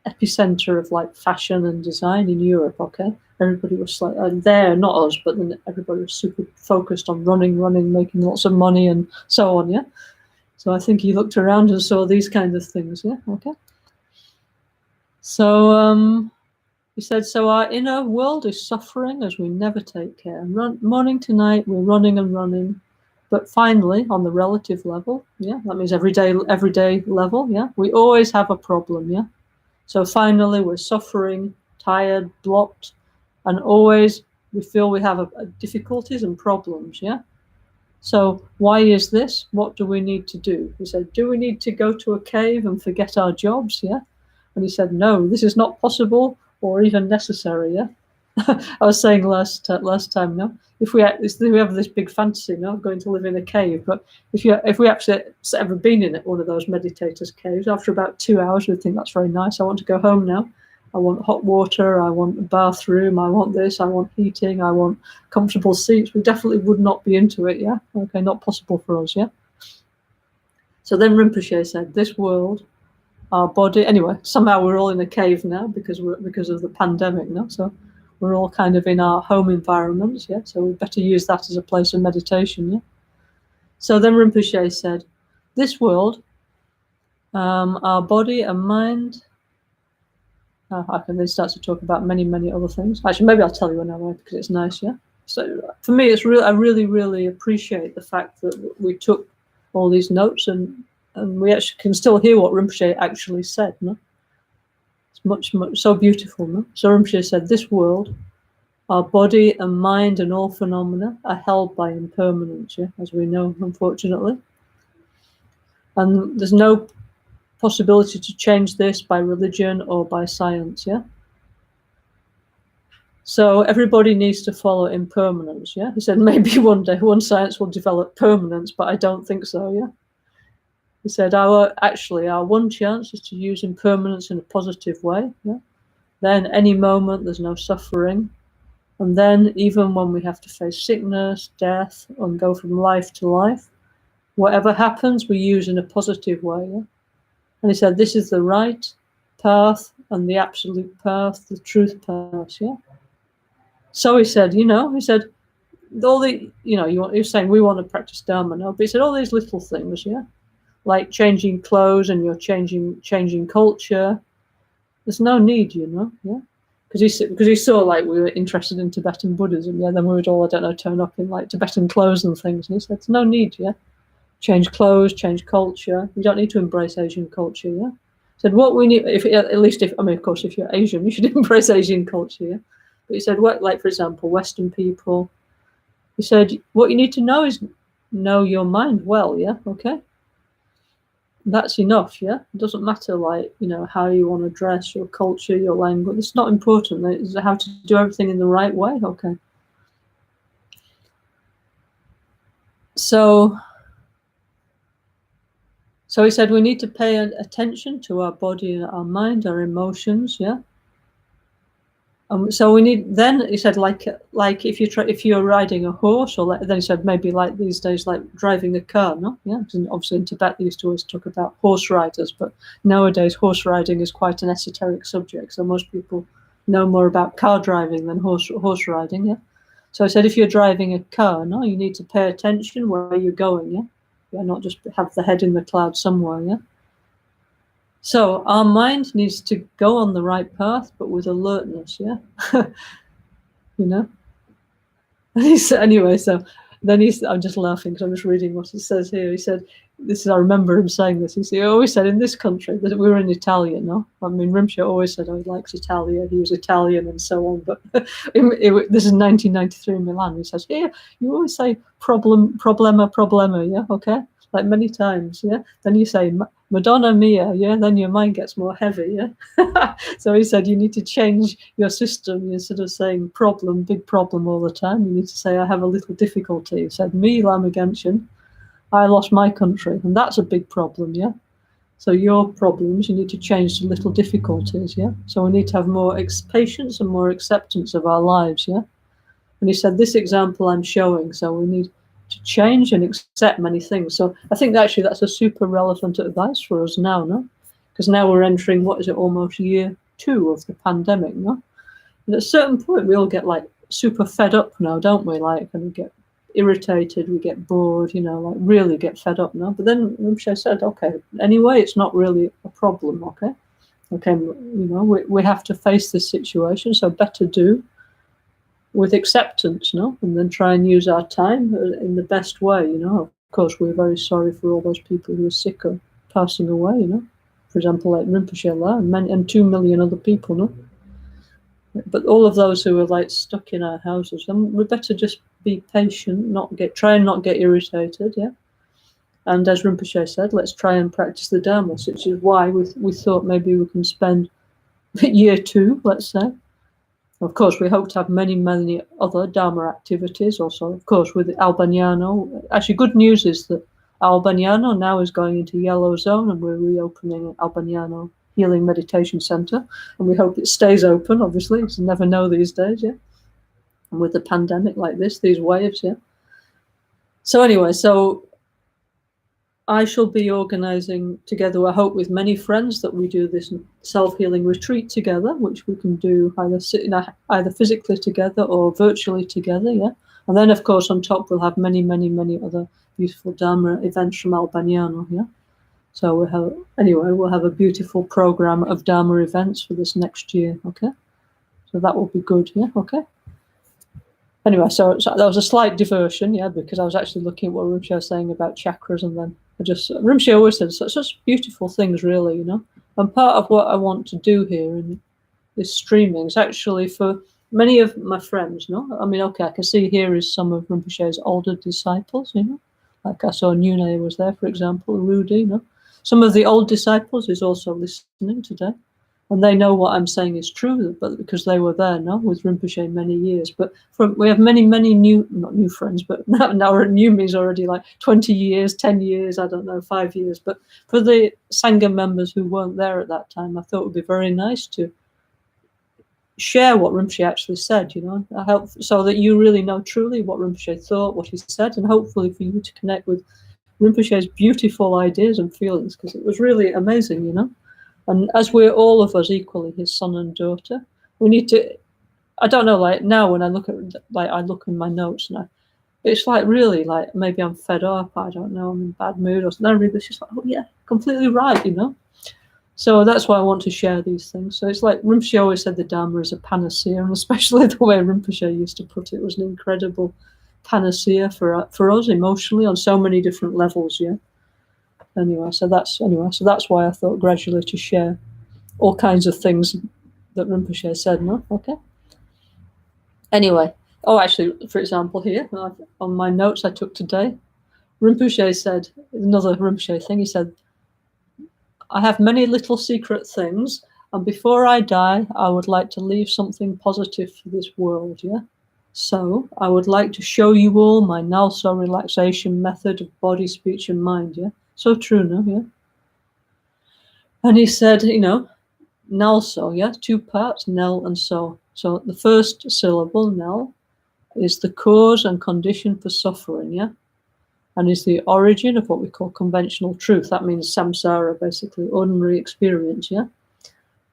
epicenter of like fashion and design in Europe, okay? Everybody was like there, not us, but then everybody was super focused on running, making lots of money and so on, yeah? So I think he looked around and saw these kind of things, yeah, okay? So he said, so our inner world is suffering as we never take care. Morning to night, we're running. But finally, on the relative level, yeah, that means everyday level, yeah, we always have a problem, yeah. So finally, we're suffering, tired, blocked, and always we feel we have difficulties and problems, yeah. So why is this? What do we need to do? He said, do we need to go to a cave and forget our jobs, yeah? And he said, no, this is not possible or even necessary, yeah? I was saying last time, no, if we have this big fantasy, no, of going to live in a cave, but if we actually ever been in one of those meditators' caves, after about 2 hours, we'd think that's very nice. I want to go home now. I want hot water. I want a bathroom. I want this. I want heating. I want comfortable seats. We definitely would not be into it. Yeah, okay, not possible for us. Yeah. So then Rinpoche said, "This world, our body." Anyway, somehow we're all in a cave now because of the pandemic. No, so we're all kind of in our home environments. Yeah, so we better use that as a place of meditation. Yeah. So then Rinpoche said, "This world, our body and mind." I can then start to talk about many, many other things. Actually, maybe I'll tell you another because it's nice, yeah? So for me, it's real. I really, really appreciate the fact that we took all these notes and we actually can still hear what Rinpoche actually said, no? It's much, much, so beautiful, no? So Rinpoche said, "This world, our body and mind and all phenomena are held by impermanence, yeah? As we know, unfortunately. And there's no possibility to change this by religion or by science, yeah? So everybody needs to follow impermanence, yeah? He said maybe one day one science will develop permanence, but I don't think so, yeah? He said our one chance is to use impermanence in a positive way, yeah? Then any moment there's no suffering. And then even when we have to face sickness, death, and go from life to life, whatever happens, we use in a positive way, yeah? And he said this is the right path and the absolute path, the truth path, yeah? So he said, all the, you're saying we want to practice Dharma, no? But he said all these little things, yeah, like changing clothes and you're changing culture. There's no need, yeah, because he saw like we were interested in Tibetan Buddhism, yeah. Then we would all, I don't know, turn up in like Tibetan clothes and things, and he said there's no need, yeah. Change clothes, change culture. You don't need to embrace Asian culture, yeah. He said what we need, of course, if you're Asian, you should embrace Asian culture, yeah. But he said, like for example, Western people. He said, what you need to know is know your mind well, yeah, okay? That's enough, yeah? It doesn't matter, like, how you want to dress, your culture, your language. It's not important. It's how to do everything in the right way, okay? So he said we need to pay attention to our body, our mind, our emotions, yeah? So we need. Then he said, like if you're riding a horse, or then he said maybe like these days, like driving a car, no, yeah. Because obviously in Tibet they used to always talk about horse riders, but nowadays horse riding is quite an esoteric subject. So most people know more about car driving than horse riding, yeah. So I said, if you're driving a car, no, you need to pay attention where you're going, yeah. Yeah, not just have the head in the clouds somewhere, yeah. So our mind needs to go on the right path, but with alertness, yeah? And he said, anyway, so then I'm just laughing because I'm just reading what it says here. He said, I remember him saying this. He always said in this country, that we were in Italia, no? I mean, Rinpoche always said, he likes Italia, he was Italian and so on. But this is 1993 in Milan. He says, here, you always say problema, yeah, okay? Like many times, yeah? Then you say, Madonna mia, yeah? Then your mind gets more heavy, yeah? So he said, you need to change your system. Instead of saying problem, big problem all the time, you need to say, I have a little difficulty. He said, me, Lama Genshin, I lost my country, and that's a big problem, yeah? So your problems, you need to change to little difficulties, yeah? So we need to have more patience and more acceptance of our lives, yeah? And he said, this example I'm showing, so we need to change and accept many things. So I think actually that's a super relevant advice for us now, no? Because now we're entering, almost year 2 of the pandemic, no? And at a certain point, we all get like super fed up now, don't we? Like, and we get irritated, we get bored, like really get fed up now. But then Rinpoche said, okay, anyway, it's not really a problem, okay? Okay, we have to face this situation, so better do with acceptance, no? And then try and use our time in the best way, Of course, we're very sorry for all those people who are sick or passing away, For example, like Rinpoche and 2 million other people, no? But all of those who are like stuck in our houses, then we better just be patient, try and not get irritated, yeah? And as Rinpoche said, let's try and practice the Dharma, which is why we thought maybe we can spend year 2, let's say, Of course, we hope to have many, many other Dharma activities also, of course, with Albaniano. Actually, good news is that Albaniano now is going into yellow zone, and we're reopening Albaniano Healing Meditation Center, and we hope it stays open, obviously, because you never know these days, yeah? And with the pandemic like this, these waves, yeah? So anyway, so I shall be organizing together, I hope, with many friends, that we do this self-healing retreat together, which we can do either physically together or virtually together, yeah? And then, of course, on top, we'll have many, many, many other beautiful Dharma events from Albaniano, yeah? So we'll have a beautiful program of Dharma events for this next year, okay? So that will be good, yeah, okay? Anyway, so that was a slight diversion, yeah, because I was actually looking at what Rinpoche was saying about chakras, and then Rinpoche always said such beautiful things, really, you know. And part of what I want to do here in this streaming is actually for many of my friends, no? I mean, okay, I can see here is some of Rinpoche's older disciples, you know. Like I saw Nune was there, for example, Rudy, you know. Some of the old disciples is also listening today. And they know what I'm saying is true, but because they were there, no, with Rinpoche many years. But we have many, many not new friends, but now new means already like 20 years, 10 years, I don't know, 5 years. But for the Sangha members who weren't there at that time, I thought it would be very nice to share what Rinpoche actually said, you know, so that you really know truly what Rinpoche thought, what he said, and hopefully for you to connect with Rinpoche's beautiful ideas and feelings, because it was really amazing, you know. And as we're all of us equally his son and daughter, we need to, I don't know, like now when I look at, like I look in my notes now, it's like really like maybe I'm fed up, I don't know, I'm in bad mood or something. I read this, just like, oh yeah, completely right, you know. So that's why I want to share these things. So it's like Rinpoche always said the Dharma is a panacea, and especially the way Rinpoche used to put it was an incredible panacea for us emotionally on so many different levels, yeah. Anyway, so that's why I thought gradually to share all kinds of things that Rinpoche said, no? Okay. Anyway, actually, for example, here on my notes I took today, Rinpoche said, another Rinpoche thing, he said, I have many little secret things, and before I die, I would like to leave something positive for this world, yeah? So I would like to show you all my NgalSo relaxation method of body, speech, and mind, yeah? So true, no? Yeah. And he said, you know, NgalSo, yeah, 2 parts, Nel and So. So the first syllable, Nel, is the cause and condition for suffering, yeah? And is the origin of what we call conventional truth. That means samsara, basically, ordinary experience, yeah?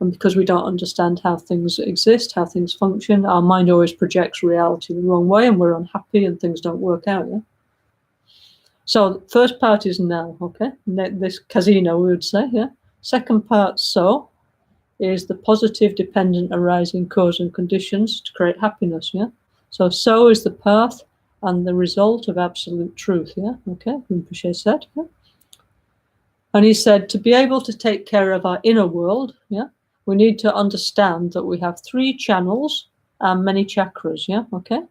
And because we don't understand how things exist, how things function, our mind always projects reality the wrong way, and we're unhappy and things don't work out, yeah? So the first part is Nel, okay? This casino, we would say, yeah? Second part, So, is the positive dependent arising cause and conditions to create happiness, yeah? So is the path and the result of absolute truth, yeah? Okay, Rinpoche said, yeah? And he said, to be able to take care of our inner world, yeah, we need to understand that we have 3 channels and many chakras, yeah? Okay?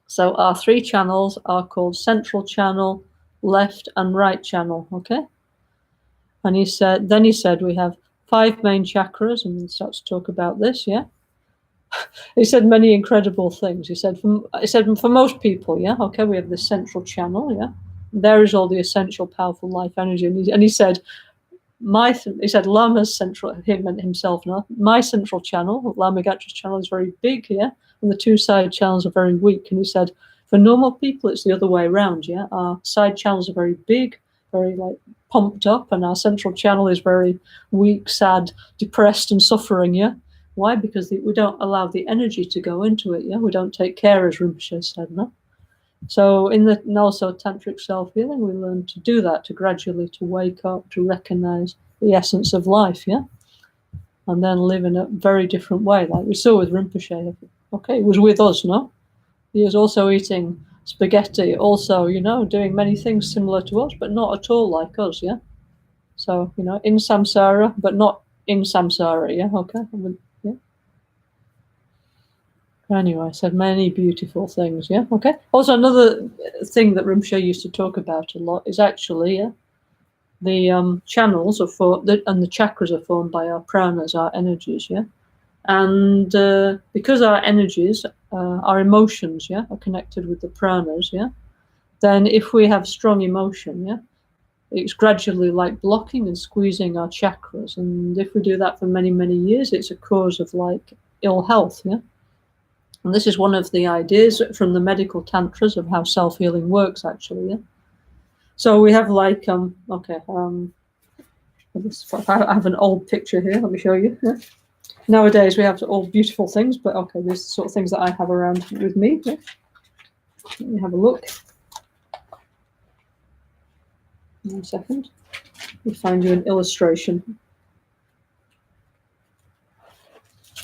So our 3 channels are called central channel, left and right channel, okay? And he said we have 5 main chakras, and he starts to talk about this, yeah? He said many incredible things. He said for most people, yeah, okay, we have this central channel, yeah? There is all the essential, powerful life energy. And he said, Lama's central, him and himself, no? My central channel, Lama Gatra's channel, is very big, yeah? And the 2 side channels are very weak. And he said, for normal people, it's the other way around, yeah? Our side channels are very big, very like pumped up, and our central channel is very weak, sad, depressed, and suffering, yeah? Why? Because we don't allow the energy to go into it, yeah? We don't take care, as Rinpoche said, no? So in the NgalSo Tantric Self-Healing, we learn to do that, to gradually to wake up, to recognize the essence of life, yeah? And then live in a very different way, like we saw with Rinpoche. Okay, he was with us, no? He was also eating spaghetti, also, you know, doing many things similar to us, but not at all like us, yeah? So, you know, in samsara, but not in samsara, yeah? Okay, yeah? Anyway, I said many beautiful things, yeah? Okay. Also, another thing that Rinpoche used to talk about a lot is actually, yeah, the channels are and the chakras are formed by our pranas, our energies, yeah? And because our energies, our emotions, yeah, are connected with the pranas, yeah, then if we have strong emotion, yeah, it's gradually like blocking and squeezing our chakras. And if we do that for many, many years, it's a cause of like ill health, yeah. And this is one of the ideas from the medical tantras of how self-healing works, actually, yeah. So we have like, I have an old picture here, let me show you. Yeah. Nowadays we have all beautiful things, but okay, there's the sort of things that I have around with me. Yeah. Let me have a look. 1 second. Let me find you an illustration.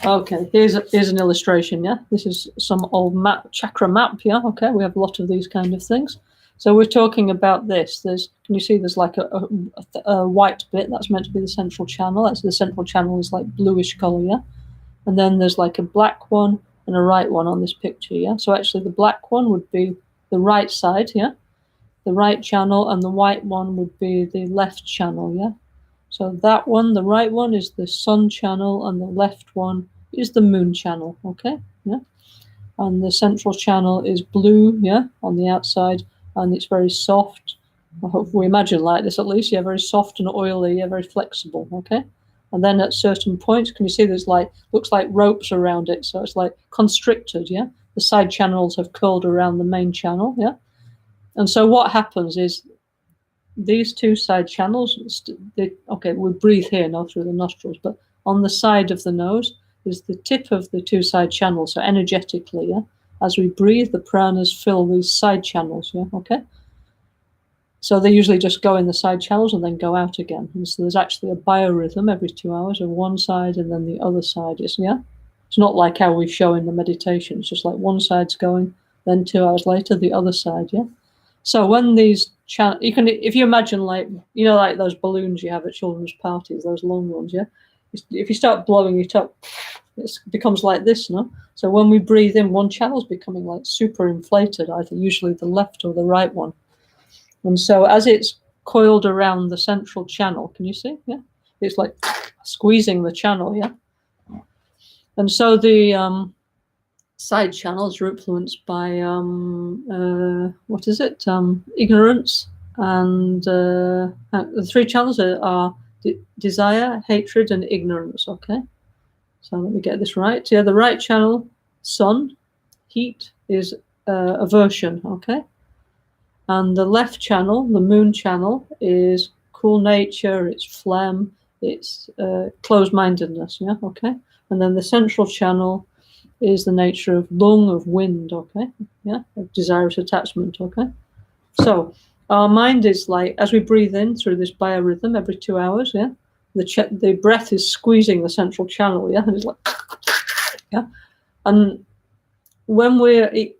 Okay, here's an illustration, yeah? This is some old chakra map, yeah? Okay, we have a lot of these kind of things. So we're talking about this. Can you see there's like a white bit? That's meant to be the central channel. That's the central channel is like bluish color, yeah? And then there's like a black one and a right one on this picture, yeah? So actually the black one would be the right side, yeah? The right channel, and the white one would be the left channel, yeah? So that one, the right one, is the sun channel, and the left one is the moon channel, okay? Yeah. And the central channel is blue, yeah, on the outside, and it's very soft. I hope we imagine like this at least, yeah, very soft and oily, yeah, very flexible, okay? And then at certain points, can you see there's like, looks like ropes around it, so it's like constricted, yeah? The side channels have curled around the main channel, yeah? And so what happens is these two side channels, we breathe here now through the nostrils, but on the side of the nose is the tip of the two side channels. So energetically, yeah, as we breathe, the pranas fill these side channels, yeah, okay? So they usually just go in the side channels and then go out again. And so there's actually a biorhythm every 2 hours of one side and then the other side is, yeah? It's not like how we show in the meditation. It's just like one side's going, then 2 hours later, the other side, yeah? So when these you can, if you imagine like, you know, like those balloons you have at children's parties, those long ones, yeah? If you start blowing it up, it becomes like this, no? So when we breathe in, one channel's becoming like super inflated, either usually the left or the right one. And so as it's coiled around the central channel, can you see? Yeah, it's like squeezing the channel, yeah? And so the side channels are influenced by ignorance, and the three channels are desire, hatred, and ignorance. Okay, so let me get this right. Yeah, the right channel, sun, heat, is aversion. Okay, and the left channel, the moon channel, is cool nature, it's phlegm, it's closed-mindedness. Yeah, okay, and then the central channel is the nature of lung, of wind, okay? Yeah, of desirous attachment, okay? So our mind is like, as we breathe in through this biorhythm every 2 hours, yeah, the breath is squeezing the central channel, yeah, and it's like, yeah. And when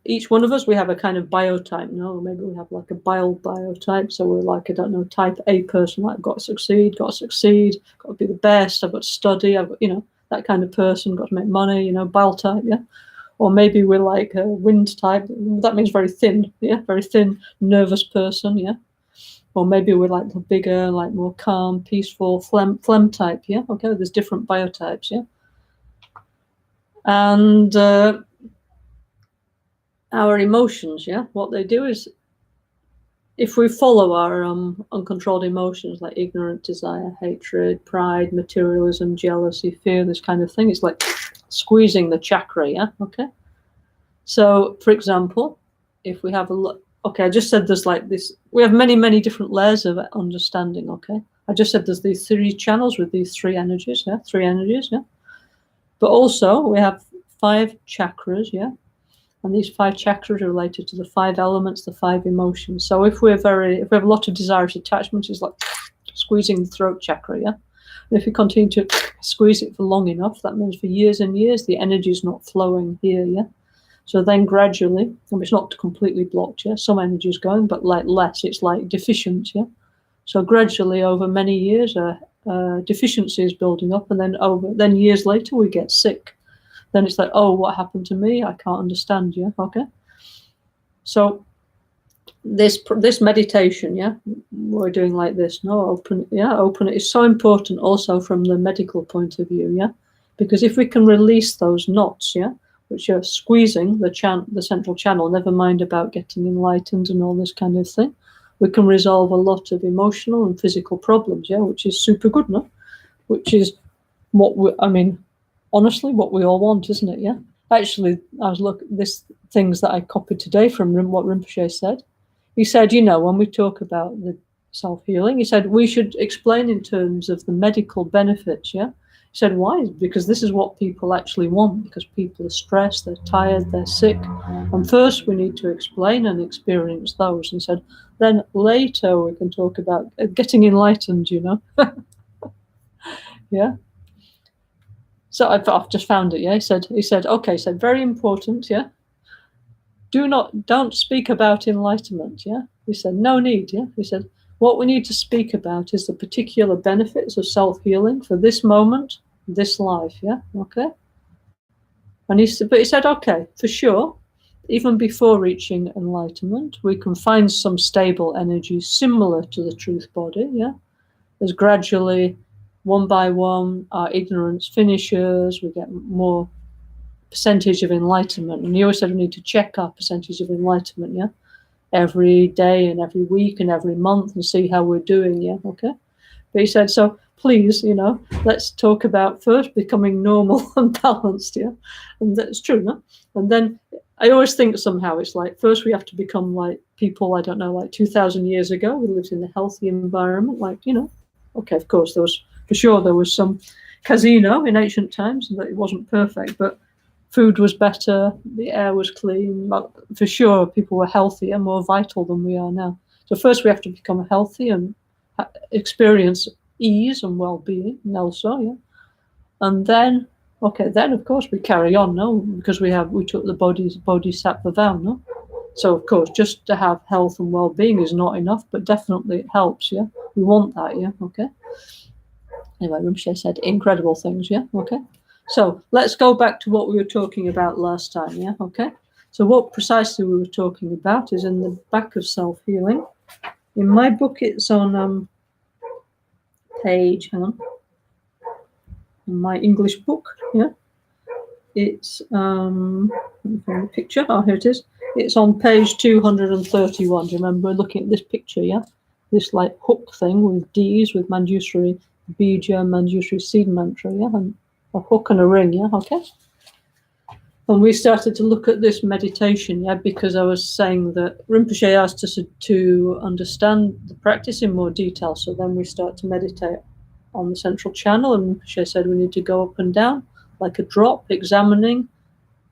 each one of us, we have a kind of biotype, no? Maybe we have like a bile biotype, so we're like, I don't know, type A person, like, got to succeed, got to be the best, I've got to study, I've got, you know, that kind of person, got to make money, you know, bile type, yeah? Or maybe we're like a wind type, that means very thin, yeah? Very thin, nervous person, yeah? Or maybe we're like the bigger, like more calm, peaceful, phlegm type, yeah? Okay, there's different biotypes, yeah? And our emotions, yeah? What they do is, if we follow our uncontrolled emotions like ignorant, desire, hatred, pride, materialism, jealousy, fear, this kind of thing, it's like squeezing the chakra, yeah? Okay. So, for example, if we have a look, okay, I just said there's like this, we have many, many different layers of understanding, okay? I just said there's these three channels with these three energies, yeah? Three energies, yeah? But also we have 5 chakras, yeah? And these 5 chakras are related to the 5 elements, the 5 emotions. So if we have a lot of desirous attachment, it's like squeezing the throat chakra, yeah? And if you continue to squeeze it for long enough, that means for years and years, the energy is not flowing here, yeah? So then gradually, it's not completely blocked, yeah? Some energy is going, but like less, it's like deficient, yeah? So gradually over many years, deficiency is building up, and then years later, we get sick. Then it's like, oh, what happened to me? I can't understand, yeah? Okay. So this meditation, yeah, we're doing like this, no? Open it is so important also from the medical point of view, yeah? Because if we can release those knots, yeah, which are squeezing the central channel, never mind about getting enlightened and all this kind of thing, we can resolve a lot of emotional and physical problems, yeah, which is super good, no? Which is honestly, what we all want, isn't it? Yeah. Actually, I was looking this things that I copied today from what Rinpoche said. He said, when we talk about the self-healing, he said we should explain in terms of the medical benefits. Yeah. He said, why? Because this is what people actually want, because people are stressed, they're tired, they're sick. And first we need to explain and experience those. And he said, then later we can talk about getting enlightened, Yeah. So I've just found it. Yeah, he said, okay. Said very important. Yeah, don't speak about enlightenment. Yeah, he said no need. Yeah, he said what we need to speak about is the particular benefits of self-healing for this moment, this life. Yeah, okay. And he said, okay, for sure. Even before reaching enlightenment, we can find some stable energy similar to the truth body. Yeah, as gradually, one by one, our ignorance finishes. We get more percentage of enlightenment. And he always said we need to check our percentage of enlightenment, yeah, every day and every week and every month and see how we're doing, yeah, okay. But he said, so please, let's talk about first becoming normal and balanced, yeah, and that's true, no? And then I always think somehow it's like first we have to become like people, I don't know, like 2,000 years ago, we lived in a healthy environment, like, okay, of course there was some casino in ancient times, but it wasn't perfect, but food was better, the air was clean, but for sure people were healthier, more vital than we are now. So first we have to become healthy and experience ease and well-being, NgalSo, yeah. And then, then of course we carry on, no, because we took the bodhisattva vow, no. So of course, just to have health and well-being is not enough, but definitely it helps, yeah. We want that, yeah, okay. Anyway, Rinpoche said incredible things, yeah, okay. So let's go back to what we were talking about last time, yeah, okay. So what precisely we were talking about is in the back of self-healing. In my book, it's on page, hang on, in my English book, yeah. It's, let me find the picture, here it is. It's on page 231, do you remember looking at this picture, yeah? This like hook thing with D's, with Manjushri Bija, Manjushri seed mantra, yeah, and a hook and a ring, yeah, okay. And we started to look at this meditation, yeah, because I was saying that Rinpoche asked us to understand the practice in more detail. So then we start to meditate on the central channel, and Rinpoche said we need to go up and down like a drop, examining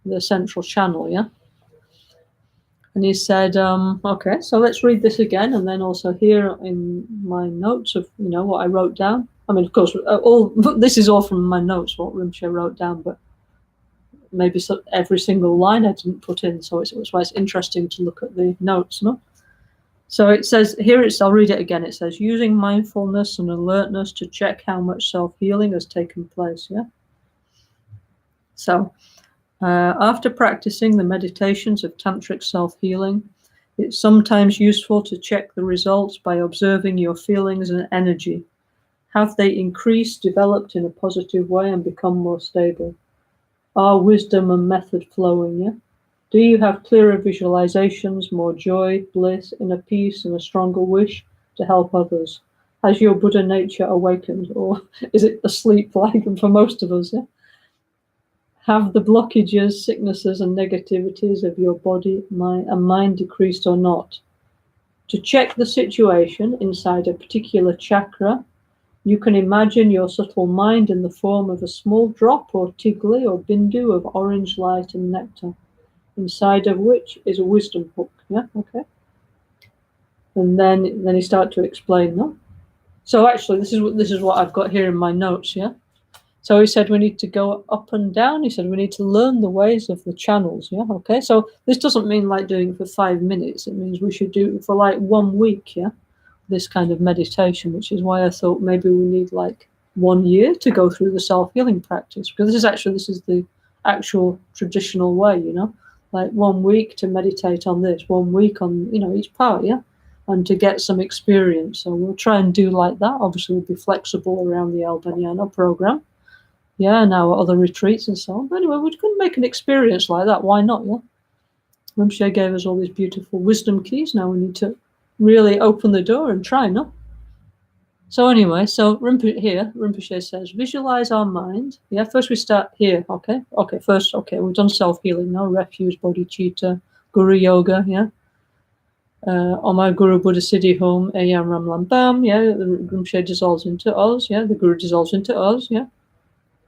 the central channel, yeah. And he said, okay, so let's read this again, and then also here in my notes of what I wrote down. I mean, of course, this is all from my notes, what Rinpoche wrote down, but maybe every single line I didn't put in, so it's why it's interesting to look at the notes, no? So it says here, I'll read it again. It says, using mindfulness and alertness to check how much self-healing has taken place, yeah? So after practicing the meditations of Tantric Self-Healing, it's sometimes useful to check the results by observing your feelings and energy. Have they increased, developed in a positive way, and become more stable? Are wisdom and method flowing, yeah? Do you have clearer visualizations, more joy, bliss, inner peace, and a stronger wish to help others? Has your Buddha nature awakened, or is it asleep like for most of us, yeah? Have the blockages, sicknesses, and negativities of your body and mind decreased or not? To check the situation inside a particular chakra, you can imagine your subtle mind in the form of a small drop or tigli or bindu of orange light and nectar, inside of which is a wisdom hook. Yeah, okay. And then he started to explain that. So actually, this is what I've got here in my notes. Yeah. So he said we need to go up and down. He said we need to learn the ways of the channels. Yeah, okay. So this doesn't mean like doing it for 5 minutes. It means we should do it for like 1 week. Yeah. This kind of meditation, which is why I thought maybe we need like 1 year to go through the self-healing practice, because this is the actual traditional way, like 1 week to meditate on this, 1 week on each part, yeah, and to get some experience. So we'll try and do like that. Obviously we'll be flexible around the El Banyana program, Yeah, and our other retreats and so on. But anyway, we couldn't make an experience like that. Why not? Yeah. Rinpoche gave us all these beautiful wisdom keys. Now we need to really open the door and try, no? So anyway, so Rinpoche says, visualize our mind. Yeah, first we start here, okay? First, we've done self-healing now, refuge, bodhicitta, guru yoga, yeah? Oma Guru Buddha Siddhi Home, Ayam Ram Lam Bam, yeah? The Rinpoche dissolves into us, yeah? The Guru dissolves into us, yeah?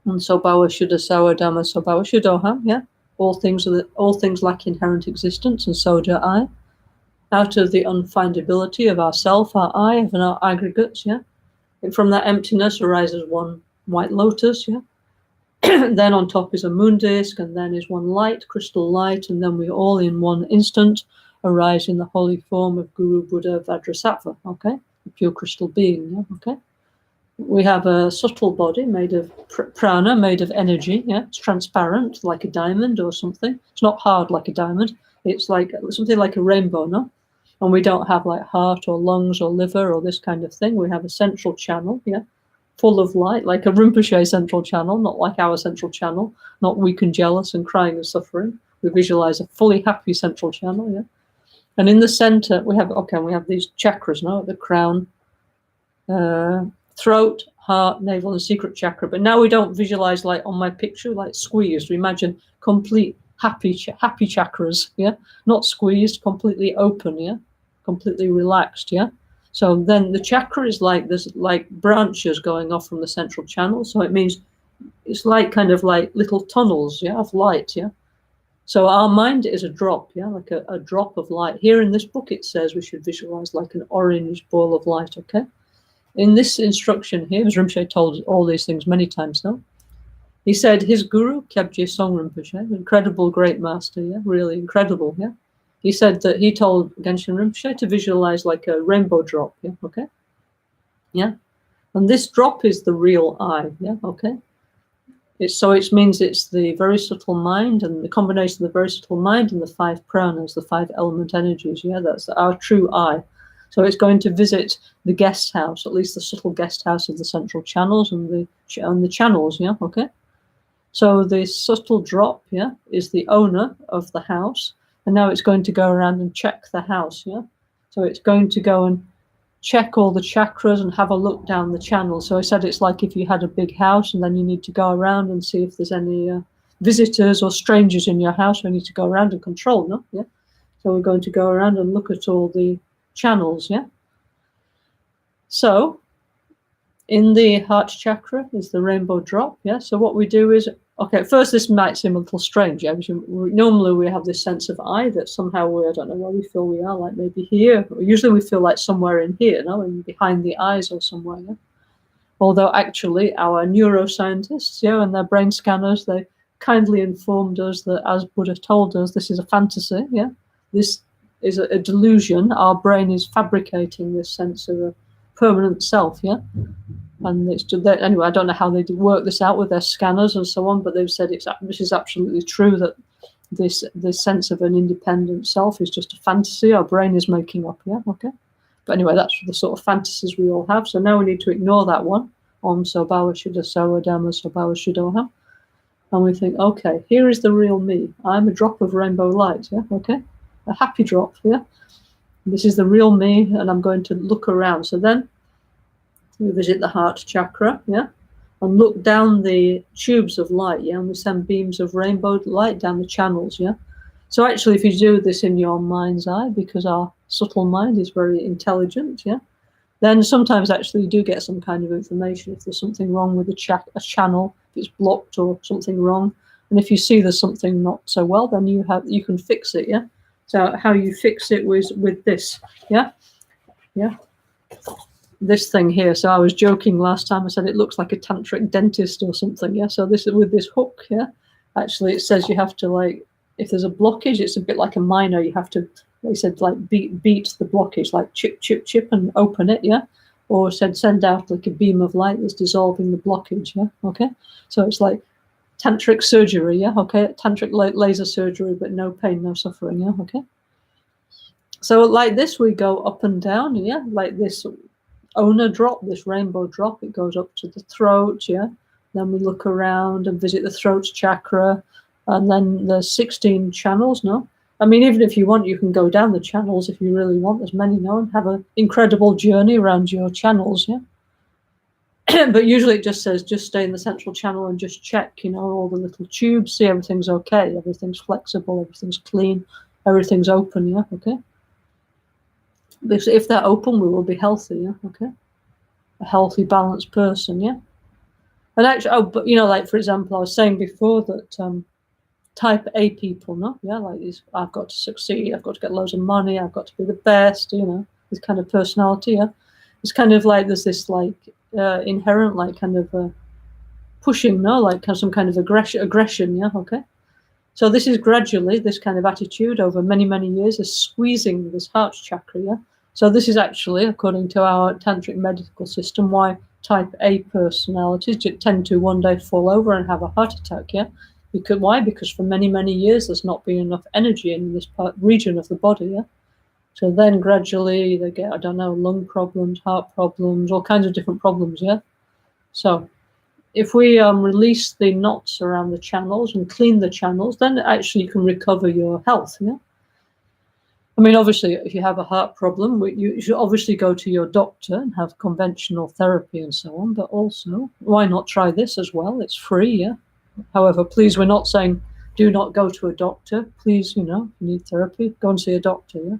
And so Bawa Shuddha Sawa Dhamma So Bawa Shuddhoham, yeah? All things lack inherent existence, and so do I. Out of the unfindability of ourself, our I, and our aggregates, yeah? And from that emptiness arises one white lotus, yeah? Then on top is a moon disk, and then is one light, crystal light, and then we all in one instant arise in the holy form of Guru Buddha Vajrasattva, okay? A pure crystal being, yeah? Okay? We have a subtle body made of prana, made of energy, yeah? It's transparent, like a diamond or something. It's not hard like a diamond. It's like something like a rainbow, no? And we don't have like heart or lungs or liver or this kind of thing. We have a central channel, yeah, full of light, like a Rinpoche central channel, not like our central channel, not weak and jealous and crying and suffering. We visualize a fully happy central channel, yeah. And in the center, we have these chakras, no, the crown, throat, heart, navel, and secret chakra. But now we don't visualize like on my picture, like squeezed. We imagine complete happy chakras, yeah, not squeezed, completely open, yeah, completely relaxed, yeah. So then the chakra is like there's like branches going off from the central channel. So it means it's like kind of like little tunnels, yeah, of light, yeah. So our mind is a drop, yeah, like a drop of light. Here in this book it says we should visualize like an orange ball of light, okay? In this instruction here, as Rinpoche told all these things many times now, he said his guru, Kyabje Song Rinpoche, incredible great master, yeah, really incredible, yeah. He said that he told Genshin Rinpoche to visualize like a rainbow drop, yeah, okay? Yeah. And this drop is the real I, yeah, okay? It means it's the very subtle mind and the combination of the very subtle mind and the 5 pranas, the 5 element energies, yeah, that's our true I. So it's going to visit the guest house, at least the subtle guest house of the central channels and the channels, yeah, okay? So the subtle drop, yeah, is the owner of the house, and now it's going to go around and check the house, yeah? So it's going to go and check all the chakras and have a look down the channel. So I said it's like if you had a big house and then you need to go around and see if there's any visitors or strangers in your house. We need to go around and control, no? Yeah. So we're going to go around and look at all the channels, yeah? So in the heart chakra is the rainbow drop, yeah? So what we do is, okay, at first this might seem a little strange, yeah? Normally we have this sense of I that somehow I don't know where we feel we are, like maybe here. Usually we feel like somewhere in here, no? And behind the eyes or somewhere, yeah? Although actually our neuroscientists, yeah, and their brain scanners, they kindly informed us that, as Buddha told us, this is a fantasy, yeah? This is a delusion. Our brain is fabricating this sense of a permanent self, yeah? And it's anyway, I don't know how they work this out with their scanners and so on, but they've said this is absolutely true, that this sense of an independent self is just a fantasy our brain is making up, yeah, okay? But anyway, that's the sort of fantasies we all have. So now we need to ignore that one. Om so bawa shuddha sawa dhamma so bawa shuddhoham. And we think, okay, here is the real me. I'm a drop of rainbow light, yeah, okay? A happy drop, yeah? This is the real me, and I'm going to look around. So then we visit the heart chakra, yeah, and look down the tubes of light, yeah, and we send beams of rainbow light down the channels, yeah. So actually, if you do this in your mind's eye, because our subtle mind is very intelligent, yeah, then sometimes actually you do get some kind of information if there's something wrong with a channel, if it's blocked or something wrong. And if you see there's something not so well, then you can fix it, yeah. So how you fix it was with this, yeah, yeah. This thing here. So I was joking last time. I said it looks like a tantric dentist or something. Yeah. So this is with this hook. Yeah. Actually, it says you have to, like, if there's a blockage, it's a bit like a miner. You have to, they said, like beat the blockage, like chip, and open it. Yeah. Or said send out like a beam of light that's dissolving the blockage. Yeah. Okay. So it's like tantric surgery. Yeah. Okay. Tantric laser surgery, but no pain, no suffering. Yeah. Okay. So like this, we go up and down. Yeah. Like this owner drop, this rainbow drop, it goes up to the throat, yeah, Then we look around and visit the throat chakra. And then there's 16 channels, no? I mean, even if you want, you can go down the channels if you really want. There's many, no? And have an incredible journey around your channels, yeah? But usually it just says, just stay in the central channel and just check, you know, all the little tubes, see everything's okay, everything's flexible, everything's clean, everything's open, yeah, okay? Because if they're open, we will be healthy, yeah, okay? A healthy, balanced person, yeah? And actually, oh, but, you know, like, for example, I was saying before that type A people, no? Yeah, like these, I've got to succeed, I've got to get loads of money, I've got to be the best, you know, this kind of personality, yeah? It's kind of like, there's this, like, inherent, like, kind of pushing, no? Like, some kind of aggression, yeah, okay? So this is gradually, this kind of attitude over many, many years is squeezing this heart chakra, yeah? So this is actually, according to our tantric medical system, why type A personalities tend to one day fall over and have a heart attack, yeah? Because why? Because for many, many years there's not been enough energy in this region of the body, yeah? So then gradually they get, I don't know, lung problems, heart problems, all kinds of different problems, yeah? So if we release the knots around the channels and clean the channels, then actually you can recover your health, yeah? I mean, obviously, if you have a heart problem, you should obviously go to your doctor and have conventional therapy and so on, but also, why not try this as well? It's free, yeah? However, please, we're not saying do not go to a doctor. Please, you know, if you need therapy, go and see a doctor, yeah?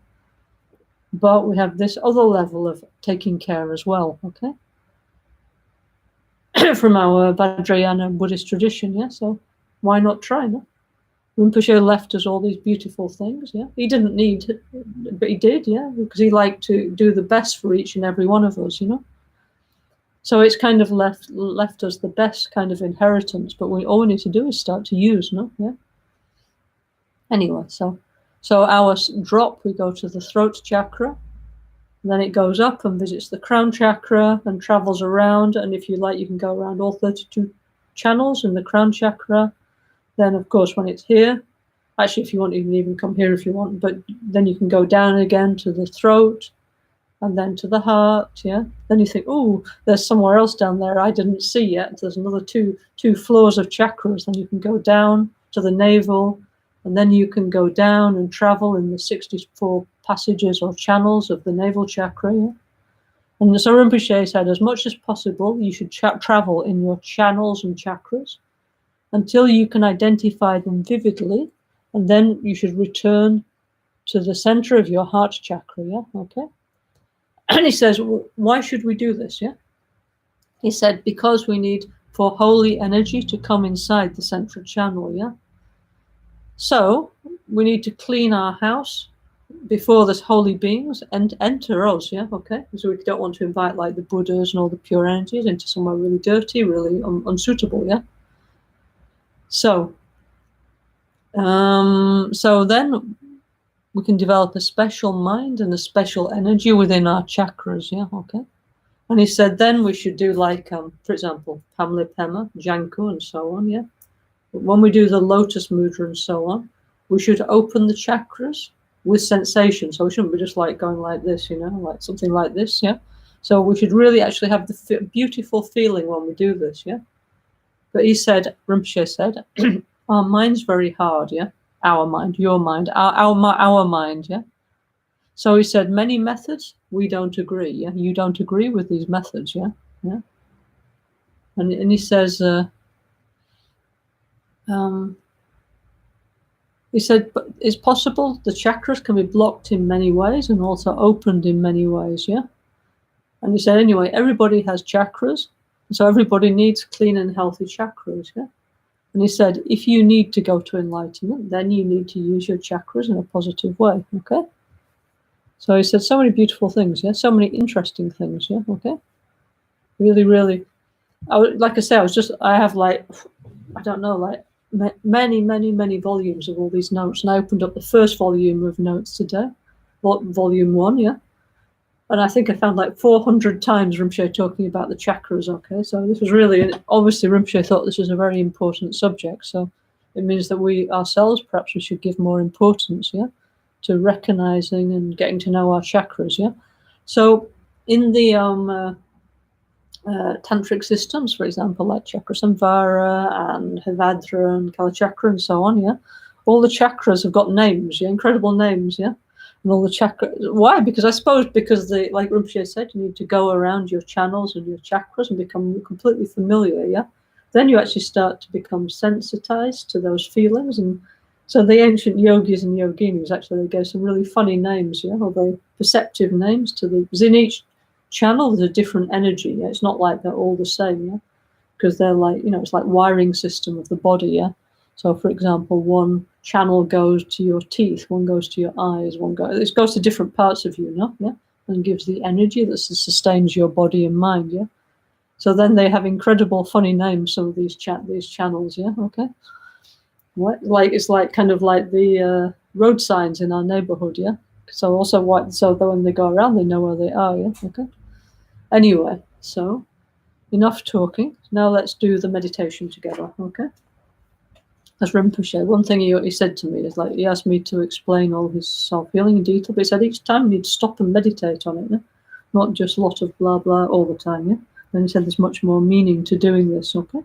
But we have this other level of taking care as well, okay? From our Vajrayana Buddhist tradition, yeah? So why not try, no? Rinpoche left us all these beautiful things, yeah? He didn't need it, but he did, yeah? Because he liked to do the best for each and every one of us, you know? So it's kind of left us the best kind of inheritance, but all we need to do is start to use, no? Yeah? Anyway, so our drop, we go to the throat chakra, and then it goes up and visits the crown chakra and travels around, and if you like, you can go around all 32 channels in the crown chakra. Then, of course, when it's here, actually, if you want, you can even come here if you want, but then you can go down again to the throat and then to the heart, yeah? Then you think, oh, there's somewhere else down there I didn't see yet. There's another two floors of chakras. Then you can go down to the navel, and then you can go down and travel in the 64 passages or channels of the navel chakra, yeah? And so Rinpoche said, as much as possible, you should travel in your channels and chakras until you can identify them vividly, and then you should return to the center of your heart chakra, yeah, okay? And he says, well, why should we do this, yeah? He said, because we need for holy energy to come inside the central channel, yeah? So we need to clean our house before the holy beings enter us, yeah, okay? So we don't want to invite like the Buddhas and all the pure energies into somewhere really dirty, really unsuitable, yeah? So then we can develop a special mind and a special energy within our chakras, yeah, okay? And he said then we should do like, for example, Pamela Pema, Janko, and so on, yeah? But when we do the lotus mudra and so on, we should open the chakras with sensation. So we shouldn't be just like going like this, you know, like something like this, yeah? So we should really actually have the beautiful feeling when we do this, yeah? But he said, Rinpoche said, our mind's very hard, yeah? Our mind, your mind, our mind, yeah? So he said, many methods, we don't agree, yeah? You don't agree with these methods, yeah? Yeah. And he says, he said, but it's possible the chakras can be blocked in many ways and also opened in many ways, yeah? And he said, anyway, everybody has chakras, so everybody needs clean and healthy chakras, yeah? And he said, if you need to go to enlightenment, then you need to use your chakras in a positive way, okay? So he said so many beautiful things, yeah? So many interesting things, yeah? Okay? Really, really. Like I say, I have like, I don't know, like many, many, many volumes of all these notes. And I opened up the first volume of notes today, volume 1, yeah? And I think I found like 400 times Rinpoche talking about the chakras, okay? So this was really, obviously Rinpoche thought this was a very important subject. So it means that we ourselves, perhaps we should give more importance, yeah, to recognizing and getting to know our chakras, yeah? So in the tantric systems, for example, like chakra samvara and Havadra and Kalachakra and so on, yeah? All the chakras have got names, yeah? Incredible names, yeah? And all the chakras. Why? Because I suppose because, like Rinpoche said, you need to go around your channels and your chakras and become completely familiar, yeah? Then you actually start to become sensitized to those feelings. And so the ancient yogis and yoginis, actually, they gave some really funny names, yeah? Or very perceptive names to the... Because in each channel there's a different energy, yeah? It's not like they're all the same, yeah? Because they're like, it's like wiring system of the body, yeah? So, for example, one channel goes to your teeth, one goes to your eyes, it goes to different parts of you, no? Yeah? And gives the energy that sustains your body and mind, yeah? So then they have incredible funny names, some of these channels, yeah? Okay? What? Like, it's like kind of like the road signs in our neighborhood, yeah? So that when they go around, they know where they are, yeah? Okay? Anyway, so enough talking. Now let's do the meditation together, okay? As Rinpoche, one thing he said to me is, like, he asked me to explain all his self-healing in detail, but he said each time you need to stop and meditate on it, yeah? Not just a lot of blah blah all the time, yeah? And he said there's much more meaning to doing this, okay?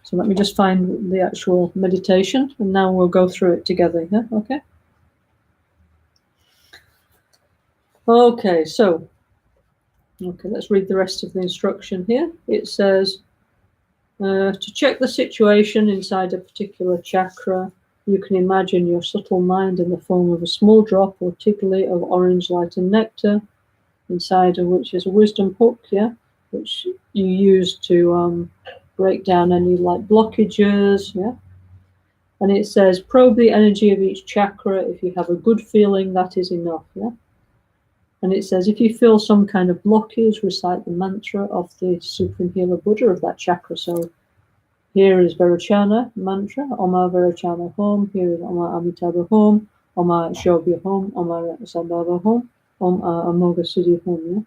So let me just find the actual meditation, and now we'll go through it together, yeah? Okay? Okay, so, let's read the rest of the instruction here. It says, to check the situation inside a particular chakra, you can imagine your subtle mind in the form of a small drop or tiggly of orange light and nectar, inside of which is a wisdom hook, yeah, which you use to break down any like blockages, yeah. And it says, probe the energy of each chakra. If you have a good feeling, that is enough, yeah. And it says, if you feel some kind of blockage, recite the mantra of the Supreme Healer Buddha of that chakra. So here is Vairocana mantra, Oma Vairocana Hom. Here is Oma Amitabha Hom, Oma Shobhya Hom, Oma Sambhava Hom, Om Amoga Siddhi Hom. Yeah?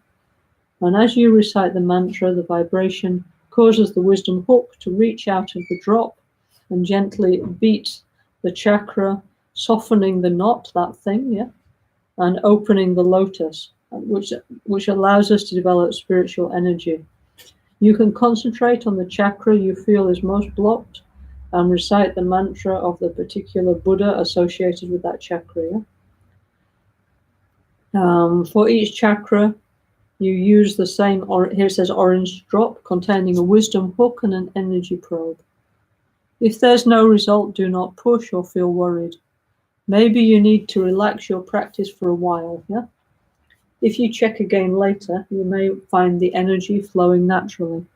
And as you recite the mantra, the vibration causes the wisdom hook to reach out of the drop and gently beat the chakra, softening the knot, that thing, yeah, and opening the lotus, which allows us to develop spiritual energy. You can concentrate on the chakra you feel is most blocked and recite the mantra of the particular Buddha associated with that chakra. Yeah? For each chakra, you use the same, here it says orange drop, containing a wisdom hook and an energy probe. If there's no result, do not push or feel worried. Maybe you need to relax your practice for a while. Yeah? If you check again later, you may find the energy flowing naturally. And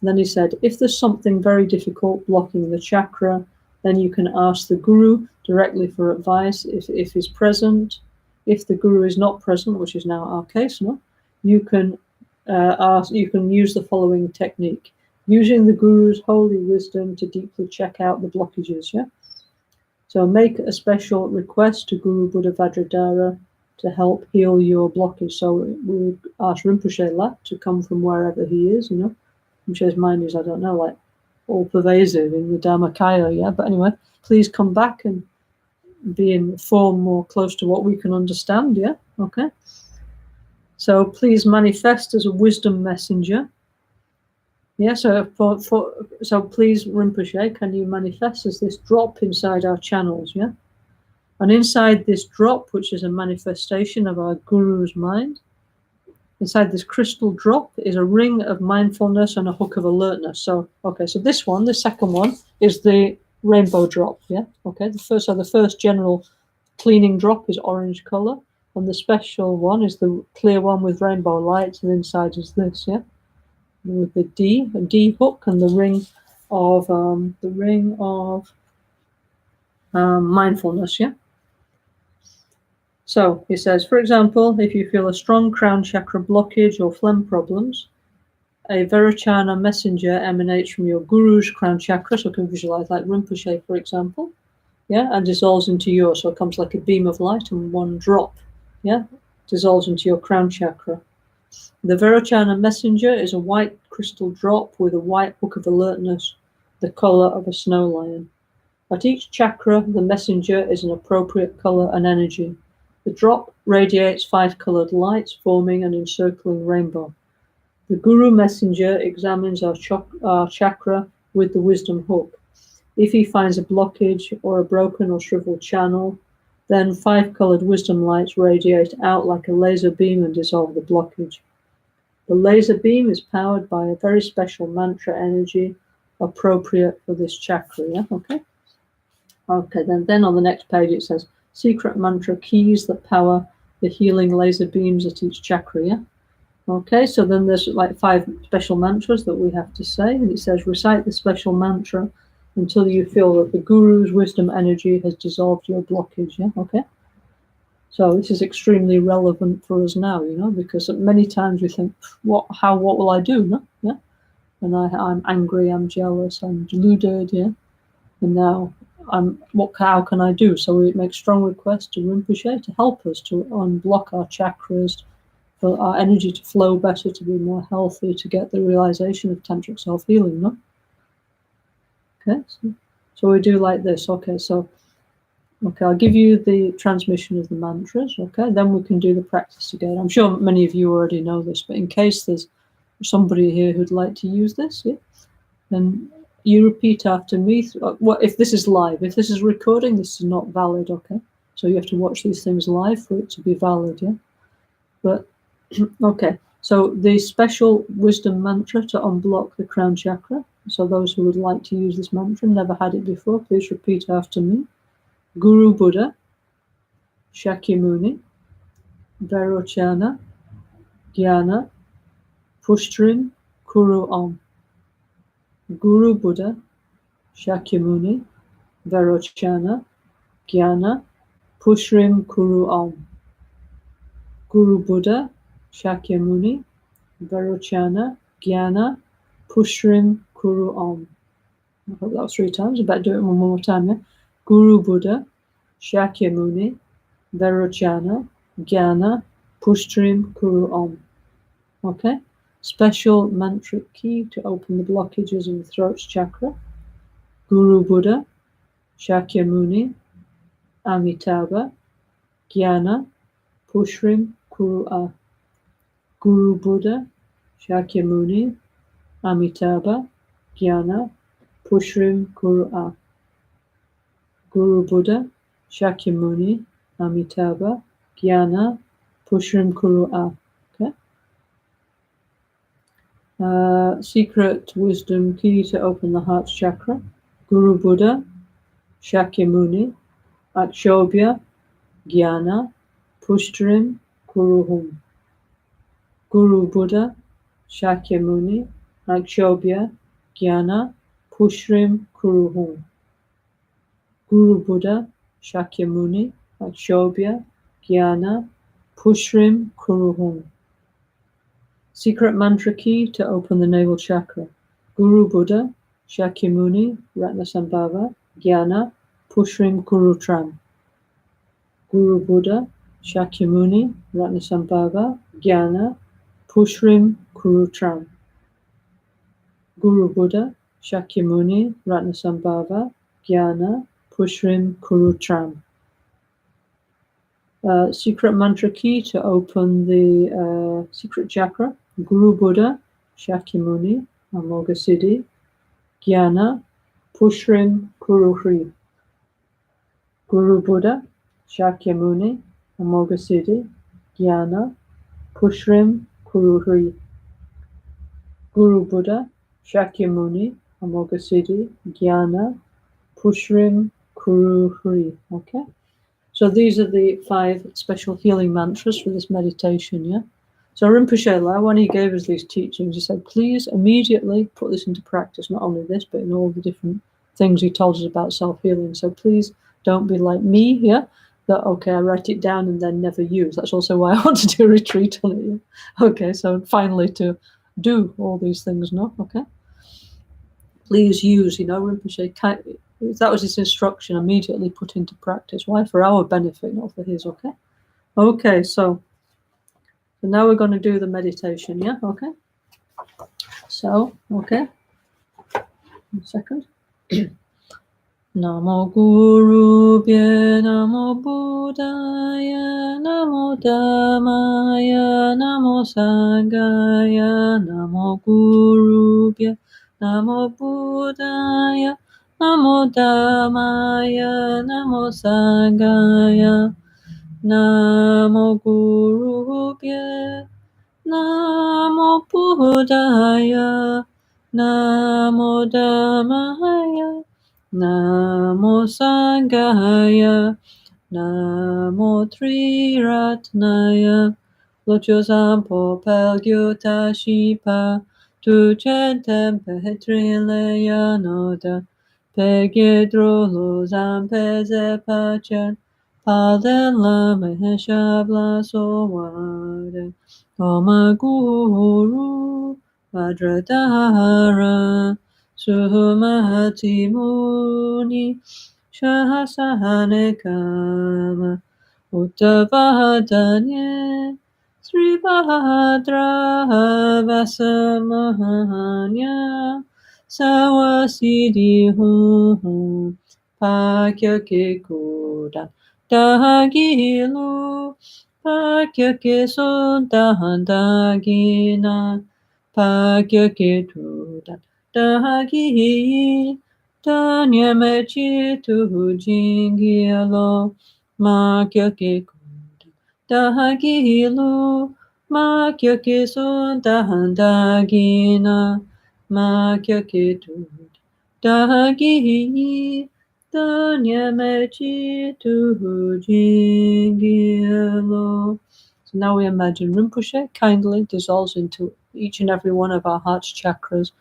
then he said, if there's something very difficult blocking the chakra, then you can ask the guru directly for advice if he's present. If the guru is not present, which is now our case, no, you can use the following technique, using the guru's holy wisdom to deeply check out the blockages. Yeah. So make a special request to Guru Buddha Vajradhara to help heal your blockage. So we ask Rinpoche to come from wherever he is, you know. Rinpoche's mind is, I don't know, like all pervasive in the Dharmakaya, yeah. But anyway, please come back and be in form more close to what we can understand, yeah. Okay. So please manifest as a wisdom messenger. Yeah, so please, Rinpoche, can you manifest as this drop inside our channels, yeah? And inside this drop, which is a manifestation of our guru's mind, inside this crystal drop is a ring of mindfulness and a hook of alertness. So, okay, so this one, the second one, is the rainbow drop, yeah? Okay, the first general cleaning drop is orange color, and the special one is the clear one with rainbow lights, and inside is this, yeah? With the D hook and the ring of mindfulness, yeah? So he says, for example, if you feel a strong crown chakra blockage or phlegm problems, a Vairocana messenger emanates from your guru's crown chakra, so you can visualize like Rinpoche, for example, yeah, and dissolves into yours. So it comes like a beam of light and one drop, yeah, dissolves into your crown chakra. The Vairocana messenger is a white crystal drop with a white hook of alertness, the color of a snow lion. At each chakra, the messenger is an appropriate color and energy. The drop radiates 5 colored lights, forming an encircling rainbow. The Guru Messenger examines our chakra with the wisdom hook. If he finds a blockage or a broken or shriveled channel, then 5 colored wisdom lights radiate out like a laser beam and dissolve the blockage. The laser beam is powered by a very special mantra energy appropriate for this chakra. Yeah, okay. Okay, then on the next page it says secret mantra keys that power the healing laser beams at each chakra. Yeah. Okay, so then there's like 5 special mantras that we have to say, and it says recite the special mantra until you feel that the Guru's wisdom energy has dissolved your blockage. Yeah, okay. So this is extremely relevant for us now, because many times we think, what will I do? No? Yeah, and I'm angry, I'm jealous, I'm deluded. Yeah, and now how can I do? So we make strong requests to Rinpoche to help us to unblock our chakras, for our energy to flow better, to be more healthy, to get the realization of tantric self-healing. No? Okay, so we do like this. Okay, I'll give you the transmission of the mantras. Okay, then we can do the practice together. I'm sure many of you already know this, but in case there's somebody here who'd like to use this, yeah, then you repeat after me. If this is live, if this is recording, this is not valid. Okay, so you have to watch these things live for it to be valid. Yeah, but okay. So the special wisdom mantra to unblock the crown chakra. So those who would like to use this mantra, never had it before, please repeat after me. Guru Buddha, Shakyamuni, Vairochana, Jnana, Pushtrim, Kuru Om. Guru Buddha, Shakyamuni, Vairochana, Jnana, Pushrim, Kuru Om. Guru Buddha, Shakyamuni, Vairochana, Jnana, Pushrim, Kuru Om. I hope that was 3 times. I better do it one more time. Yeah? Guru Buddha, Shakyamuni, Vairochana, Jnana, Pushtrim, Kuru Om. Okay? Special mantric key to open the blockages of the throat chakra. Guru Buddha, Shakyamuni, Amitabha, Jnana, Pushrim, Kuru A. Guru Buddha, Shakyamuni, Amitabha, Jnana, Pushrim, Kuru A. Guru Buddha, Shakyamuni, Amitabha, Jnana, Pushrim, Kuru A. Okay? Secret wisdom key to open the heart chakra. Guru Buddha, Shakyamuni, Akshobhya, Jnana, Pushtrim, Kuru Hum. Guru Buddha, Shakyamuni, Akshobhya, Jnana, Pushrim, Kuru Hum. Guru Buddha, Shakyamuni, Akshobhya, Jnana, Pushrim, Kuru Hum. Secret mantra key to open the navel chakra. Guru Buddha, Shakyamuni, Ratnasambhava, Jnana, Pushrim, Kuru Tram. Guru Buddha, Shakyamuni, Ratnasambhava, Jnana, Pushrim, Kuru Tram. Guru Buddha, Shakyamuni, Ratnasambhava, Jnana, Pushrim, Kuru Tram. Secret mantra key to open the secret chakra. Guru Buddha, Shakyamuni, Amoghasiddhi, Jnana, Pushrim, Kuru Hri. Guru Buddha, Shakyamuni, Amoghasiddhi, Jnana, Pushrim, Kuru Hri. Guru Buddha, Shakyamuni, Amoghasiddhi, Jnana, Pushrim, Kuru Hri. Okay? So these are the 5 special healing mantras for this meditation, yeah? So Rinpoche, when he gave us these teachings, he said, please immediately put this into practice, not only this, but in all the different things he told us about self-healing. So please don't be like me, yeah? That, okay, I write it down and then never use. That's also why I want to do a retreat on it, yeah? Okay, so finally to do all these things, no? Okay? Please use, Rinpoche, that was his instruction, immediately put into practice. Why? For our benefit, not for his, okay? Okay, so now we're going to do the meditation, yeah? Okay? So, okay. 1 second. Namo Gurubhye Namo Buddhaya Namo Dhammaya Namo Sanghaya Namo Gurubhye Namo Buddhaya Namo Dhammaya Namo Sanghaya Namo Gurubhye Namo Buddhaya Namo Dhammaya Namo Sanghaya Namo Triratnaya Locho Sampo Pelgyo Tashipa Tu Chentem Petrileya Noda Pegedro Lozam Pezepachan Palden Lama Heshabla Sowade Oma Guru Vajradhara Suhumati Muni Shahasahane Kama Uttavadanye Sri Bhadra Vasamahanya Sawasidi Hum Pakya Kikuda Dahagilu Pakya Kisun Dahandagina Pakya Kituda Dahagi Danyameci Tujingialo Makya Kikuda Dahagilu Makya Kisun Dahandagina Makya Kituda Dahagi Danyameci Tujingialo. So now we imagine Rinpoche kindly dissolves into each and every one of our heart's chakras,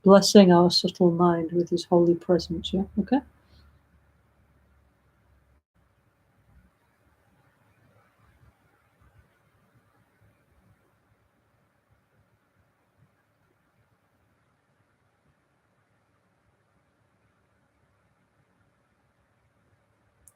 blessing our subtle mind with his holy presence. Yeah, okay?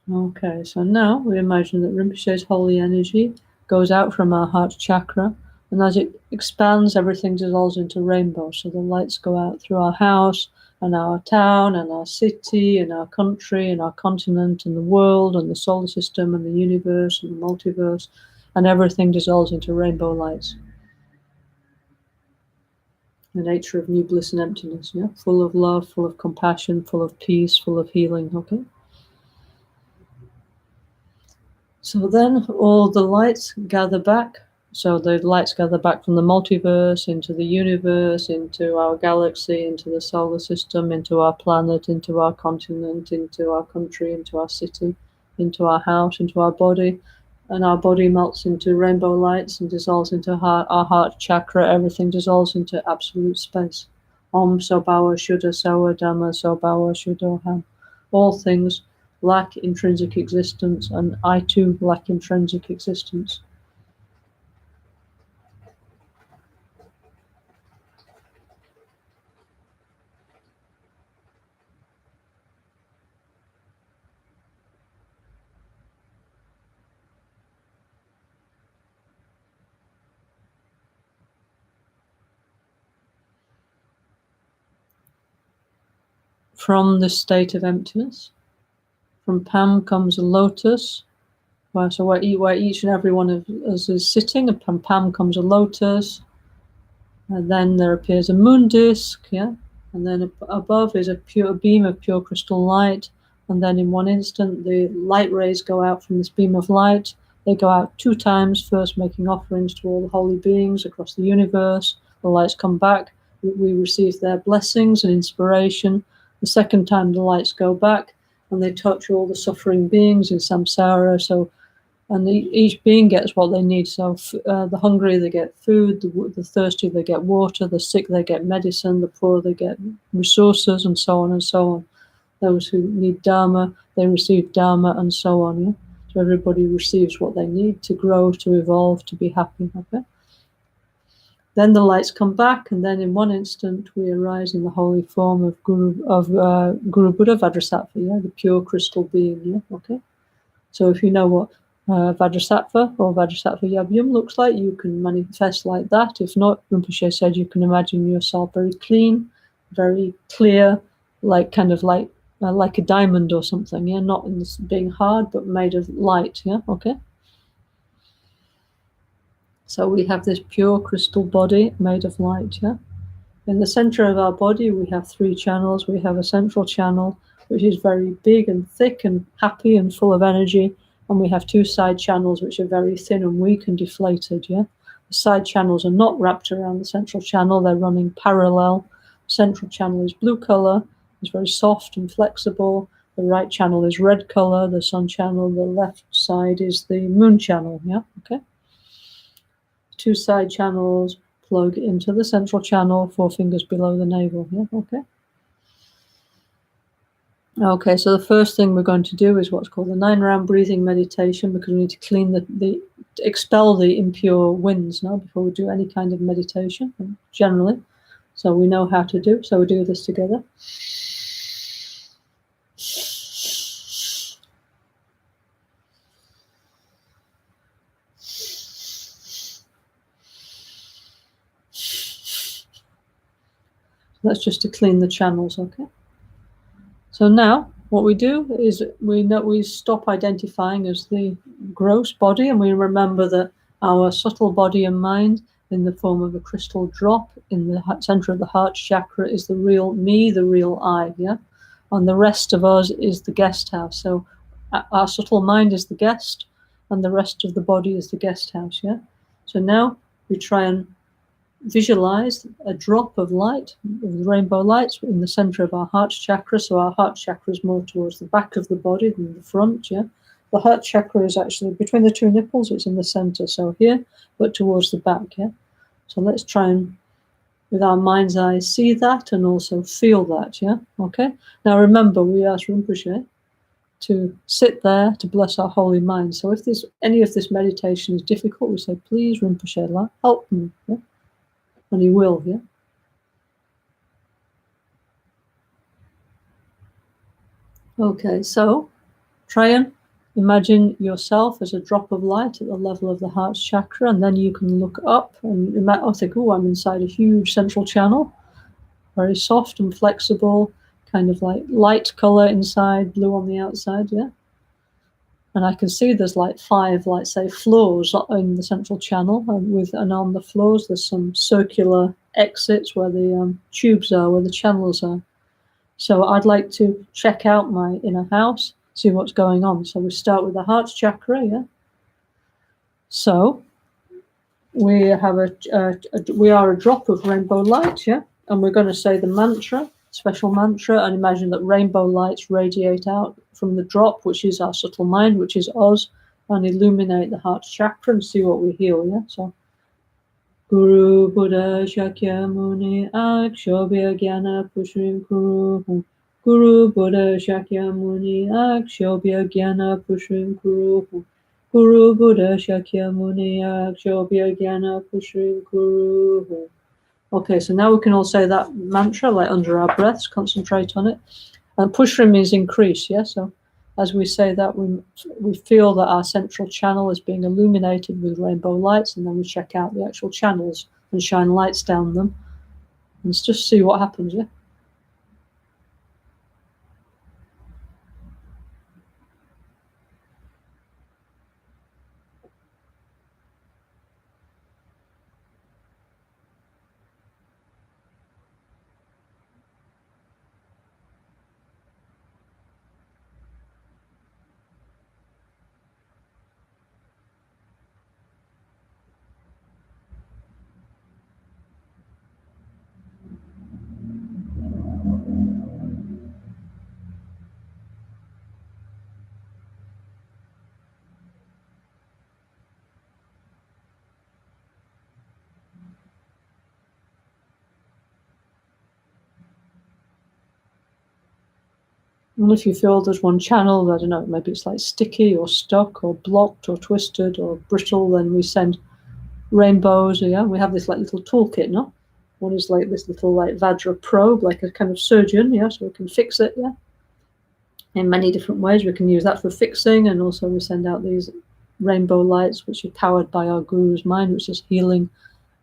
Okay, so now we imagine that Rinpoche's holy energy goes out from our heart chakra, and as it expands, everything dissolves into rainbow. So the lights go out through our house, and our town, and our city, and our country, and our continent, and the world, and the solar system, and the universe, and the multiverse, and everything dissolves into rainbow lights. The nature of new bliss and emptiness, yeah? Full of love, full of compassion, full of peace, full of healing, okay? So then all the lights gather back. So the lights gather back from the multiverse into the universe, into our galaxy, into the solar system, into our planet, into our continent, into our country, into our city, into our house, into our body. And our body melts into rainbow lights and dissolves into our heart chakra. Everything dissolves into absolute space. Om Sobawa Shuddha Sawa Dhamma Sobawa Shuddhoham. All things lack intrinsic existence, and I too lack intrinsic existence. From the state of emptiness, from Pam comes a lotus. So where each and every one of us is sitting, and from Pam comes a lotus. And then there appears a moon disk, yeah, and then above is a beam of pure crystal light. And then in one instant, the light rays go out from this beam of light. They go out 2 times, first making offerings to all the holy beings across the universe. The lights come back. We receive their blessings and inspiration. The second time, the lights go back, and they touch all the suffering beings in samsara. So and each being gets what they need. So the hungry, they get food, the thirsty, they get water, the sick, they get medicine, the poor, they get resources, and so on and so on. Those who need Dharma, they receive Dharma, and so on. Yeah? So everybody receives what they need to grow, to evolve, to be happy. Okay? Then the lights come back, and then in one instant we arise in the holy form of Guru Buddha Vajrasattva, yeah? The pure crystal being. Yeah? Okay? So if you know what Vajrasattva or Vajrasattva Yabhyam looks like, you can manifest like that. If not, Rinpoche said you can imagine yourself very clean, very clear, like kind of like like a diamond or something, yeah, not in this being hard, but made of light, yeah, okay? So we have this pure crystal body made of light, yeah? In the center of our body, we have 3 channels. We have a central channel, which is very big and thick and happy and full of energy. And we have 2 side channels, which are very thin and weak and deflated, yeah? The side channels are not wrapped around the central channel. They're running parallel. Central channel is blue color. It's very soft and flexible. The right channel is red color. The sun channel. The left side is the moon channel, yeah? Okay? 2 side channels plug into the central channel, 4 fingers below the navel. Yeah, okay. Okay, so the first thing we're going to do is what's called the 9-round breathing meditation, because we need to clean expel the impure winds now before we do any kind of meditation, generally. So we know how to do. So we do this together. That's just to clean the channels, okay? So now what we do is we stop identifying as the gross body, and we remember that our subtle body and mind in the form of a crystal drop in the center of the heart chakra is the real me, the real I, yeah? And the rest of us is the guest house. So our subtle mind is the guest, and the rest of the body is the guest house, yeah? So now we try and visualize a drop of light, of rainbow lights, in the center of our heart chakra. So our heart chakra is more towards the back of the body than the front, yeah? The heart chakra is actually between the 2 nipples, it's in the center, so here, but towards the back, yeah? So let's try and, with our mind's eye, see that and also feel that, yeah? Okay? Now remember, we asked Rinpoche to sit there to bless our holy mind. So if any of this meditation is difficult, we say, please, Rinpoche, help me, yeah? And he will, yeah? Okay, so try and imagine yourself as a drop of light at the level of the heart chakra, and then you can look up and think, oh, I'm inside a huge central channel, very soft and flexible, kind of like light color inside, blue on the outside, yeah? And I can see there's like 5, like say, floors in the central channel, and on the floors there's some circular exits where the tubes are, where the channels are. So I'd like to check out my inner house, see what's going on. So we start with the heart chakra, yeah? So we have we are a drop of rainbow light, yeah? And we're going to say the mantra, special mantra, and imagine that rainbow lights radiate out from the drop, which is our subtle mind, which is us, and illuminate the heart chakra and see what we heal, yeah? So Guru Buddha Shakya Muni Akshobhya Gyana Pushrim Kuru. Guru Buddha Shakya Muni Akshobhya Gyana Pushrim Kuru. Guru Buddha Shakya Muni Akshobhya Gyana Pushrim Kuru. Okay, so now we can all say that mantra like under our breaths, concentrate on it. And pushrim means increase, yeah? So as we say that, we feel that our central channel is being illuminated with rainbow lights, and then we check out the actual channels and shine lights down them. And just see what happens, yeah? And if you feel there's one channel, I don't know, maybe it's like sticky or stuck or blocked or twisted or brittle, then we send rainbows, yeah? We have this like little toolkit, no? One is like this little like Vajra probe, like a kind of surgeon, yeah? So we can fix it, yeah? In many different ways. We can use that for fixing, and also we send out these rainbow lights, which are powered by our guru's mind, which is healing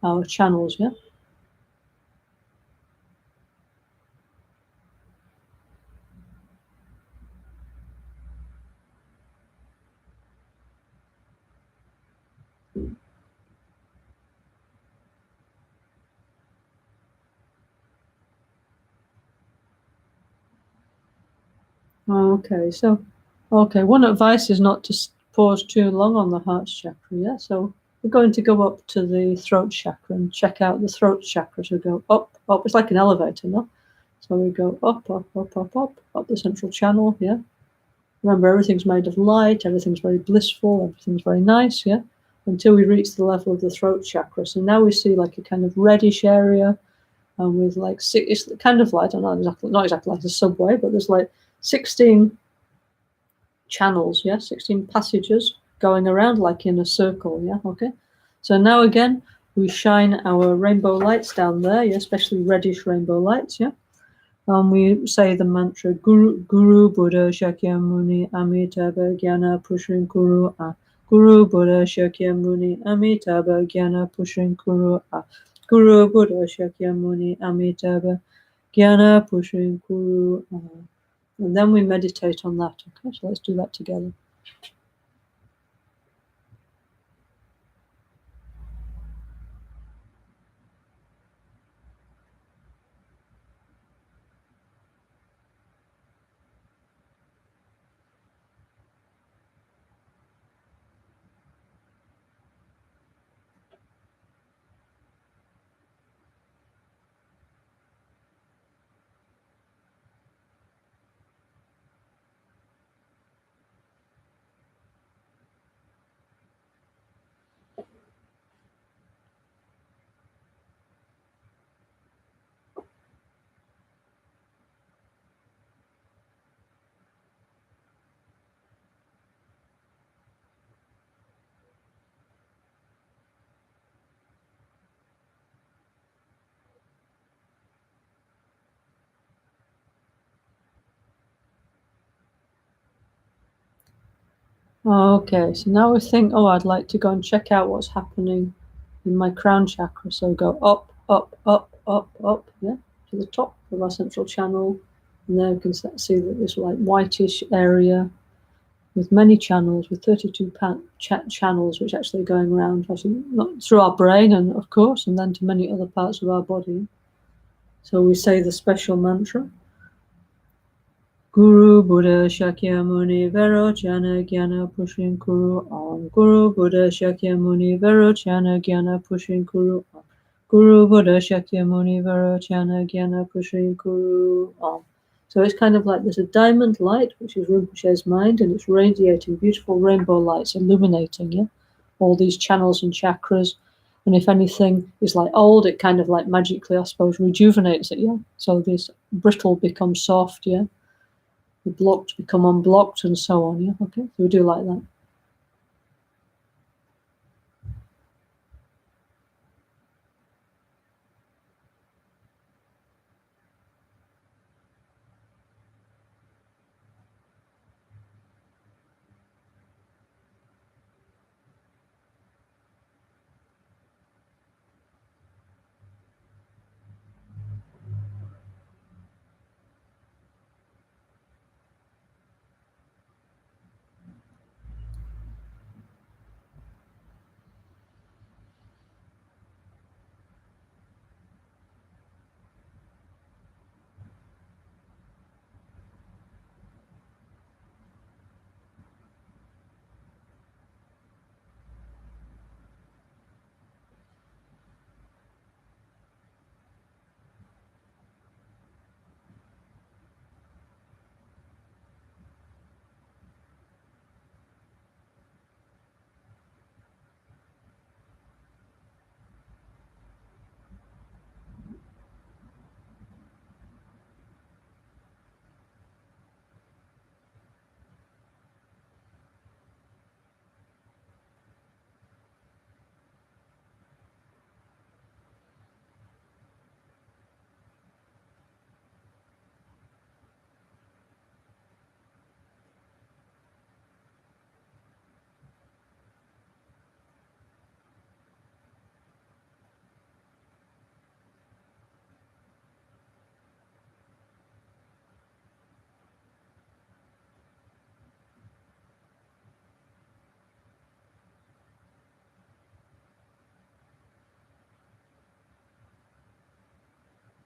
our channels, yeah? Okay, so, one advice is not to pause too long on the heart chakra, yeah? So we're going to go up to the throat chakra and check out the throat chakra. So we go up, up. It's like an elevator, no? So we go up, up, up, up, up the central channel, yeah? Remember, everything's made of light, everything's very blissful, everything's very nice, yeah? Until we reach the level of the throat chakra. So now we see like a kind of reddish area, and with like it's kind of like, I don't know exactly, not exactly like a subway, but there's like 16 channels, yeah, 16 passages going around like in a circle, yeah, okay. So now again, we shine our rainbow lights down there, yeah, especially reddish rainbow lights, yeah. And we say the mantra Guru Buddha Shakyamuni Amitabha Jnana Pushin Guru A. Guru Buddha Shakyamuni Amitabha Jnana Pushin Guru A. Guru Buddha Shakyamuni Amitabha Jnana Pushin Guru A. And then we meditate on that. Okay, so let's do that together. Okay, so now we think, oh, I'd like to go and check out what's happening in my crown chakra. So go up, up, up, up, up, yeah, to the top of our central channel. And there we can see that this like whitish area with many channels, with 32 channels, which actually are going around, actually not through our brain, and of course, and then to many other parts of our body. So we say the special mantra. Guru Buddha Shakyamuni Vairocana Jnana Pushin Kuru Om. Guru Buddha Shakyamuni Vairocana Jnana Pushin Kuru Om. Guru Buddha Shakyamuni Vairocana Jnana Pushin Kuru Om. So it's kind of like there's a diamond light, which is Rinpoche's mind, and it's radiating beautiful rainbow lights, illuminating, yeah, all these channels and chakras. And if anything is like old, it kind of like magically, I suppose, rejuvenates it, yeah. So this brittle becomes soft, yeah. The blocked become unblocked, and so on, yeah. Okay, so we do like that.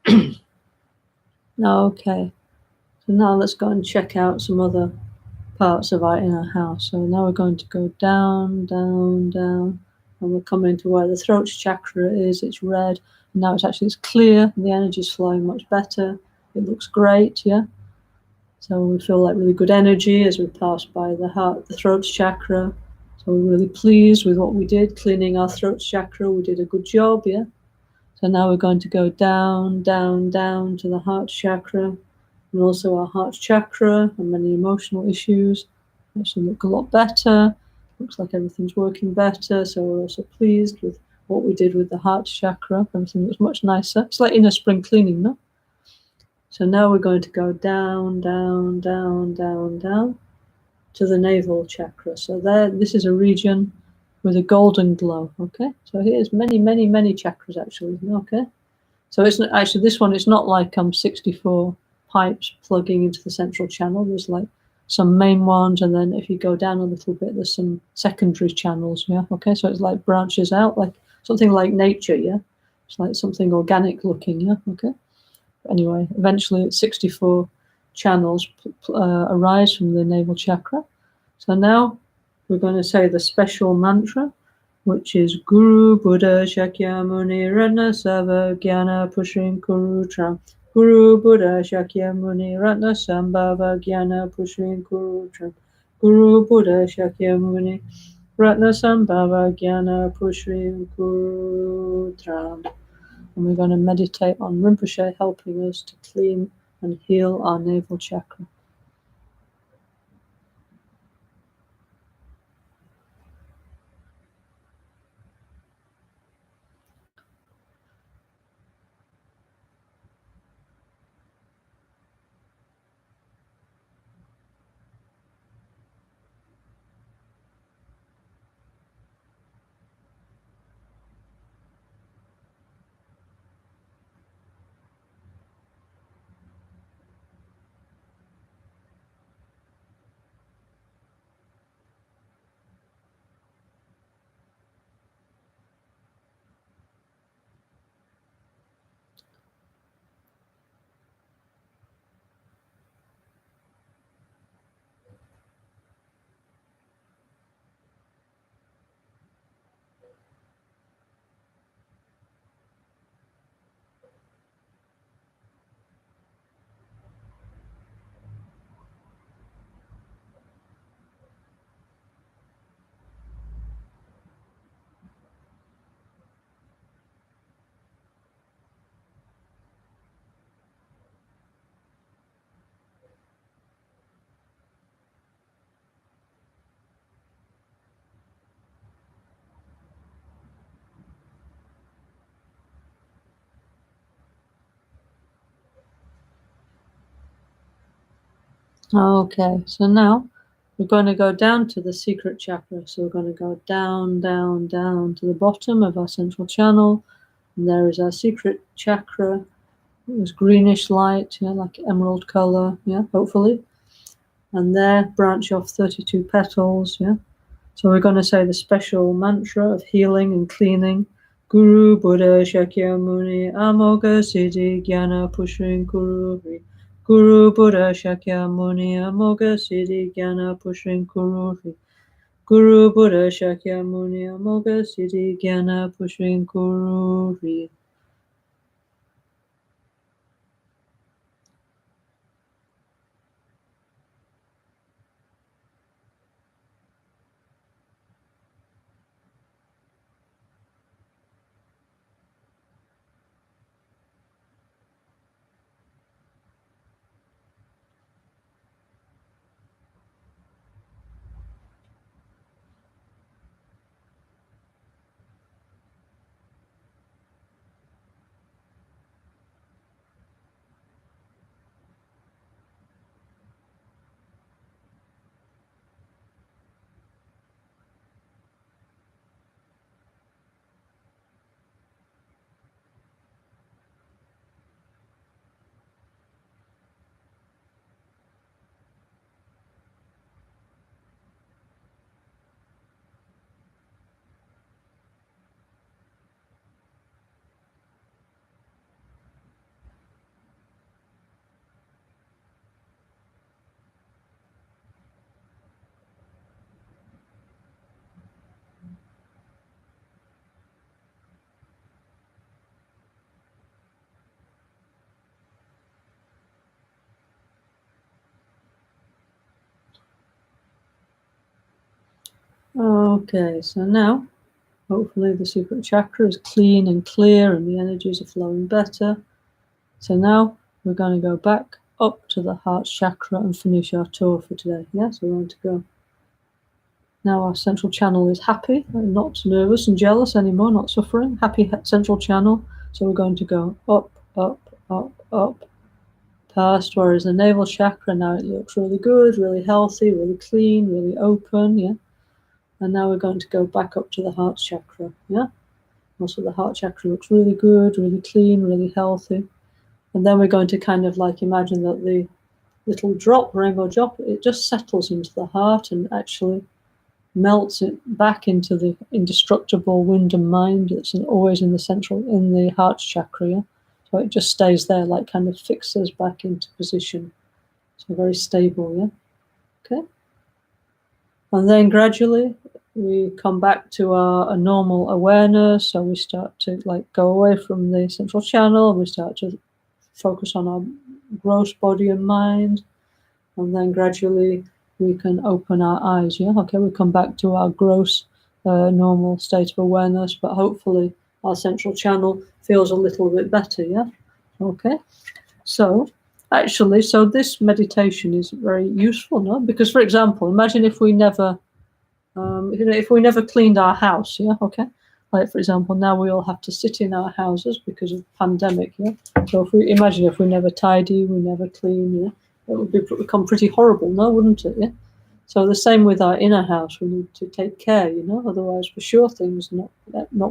Okay, so now let's go and check out some other parts of our inner house. So now we're going to go down, down, down, and we're coming to where the throat chakra is. It's red. And now it's clear. The energy is flowing much better. It looks great, yeah. So we feel like really good energy as we pass by the heart, the throat chakra. So we're really pleased with what we did, cleaning our throat chakra. We did a good job, yeah. So now we're going to go down, down, down to the heart chakra, and also our heart chakra and many emotional issues actually look a lot better. Looks like everything's working better. So we're also pleased with what we did with the heart chakra. Everything looks much nicer. It's like inner spring cleaning, no? So now we're going to go down, down, down, down, down to the navel chakra. So this is a region with a golden glow. Okay, so here's many, many, many chakras actually. Okay, so it's not, actually this one. It's not like 64 pipes plugging into the central channel. There's like some main ones, and then if you go down a little bit, there's some secondary channels. Yeah. Okay, so it's like branches out, like something like nature. Yeah, it's like something organic looking. Yeah. Okay. Anyway, eventually it's 64 channels arise from the navel chakra. So now we're going to say the special mantra, which is Guru Buddha Shakyamuni Ratna Sava Jnana Pushing Kurutram. Guru Buddha Shakyamuni Ratna Sambhava Jnana Pushing Kurutram. Guru Buddha Shakyamuni Ratna Sambhava Jnana Pushing Kurutram. And we're going to meditate on Rinpoche helping us to clean and heal our navel chakra. Okay, so now we're going to go down to the secret chakra. So we're going to go down, down, down to the bottom of our central channel. And there is our secret chakra. It was greenish light, yeah, like emerald color, yeah, hopefully. And there branch off 32 petals, yeah. So we're going to say the special mantra of healing and cleaning. Guru Buddha Shakyamuni Amoga Siddhi Jnana Pushing Kururi. Guru Buddha Shakyamuni Amoga Siddhi Jnana Pushing Kururi. Guru Buddha Shakyamuni Amoga Siddhi Jnana Pushing Kururi. Okay, so now, hopefully the secret chakra is clean and clear and the energies are flowing better. So now we're going to go back up to the heart chakra and finish our tour for today. Yeah, so we're going to go. Now our central channel is happy, not nervous and jealous anymore, not suffering. Happy central channel. So we're going to go up, up, up, up, past, whereas the navel chakra, now it looks really good, really healthy, really clean, really open, yeah. And now we're going to go back up to the heart chakra, yeah. Also the heart chakra looks really good, really clean, really healthy. And then we're going to kind of like imagine that the little drop, rainbow drop, it just settles into the heart and actually melts it back into the indestructible wind and mind that's always in the heart chakra, yeah? So it just stays there, like kind of fixes back into position. So very stable, yeah? Okay. And then gradually we come back to a normal awareness. So we start to like go away from the central channel. We start to focus on our gross body and mind. And then gradually we can open our eyes, yeah? Okay, we come back to our gross, normal state of awareness, but hopefully our central channel feels a little bit better, yeah? Okay, so actually, so this meditation is very useful, no? Because, for example, imagine if we never, if we never cleaned our house, yeah? Okay, like for example, now we all have to sit in our houses because of pandemic, yeah? So if we imagine if we never tidy, we never clean, yeah? It would become pretty horrible, no, wouldn't it? Yeah. So the same with our inner house. We need to take care, you know. Otherwise, for sure, things not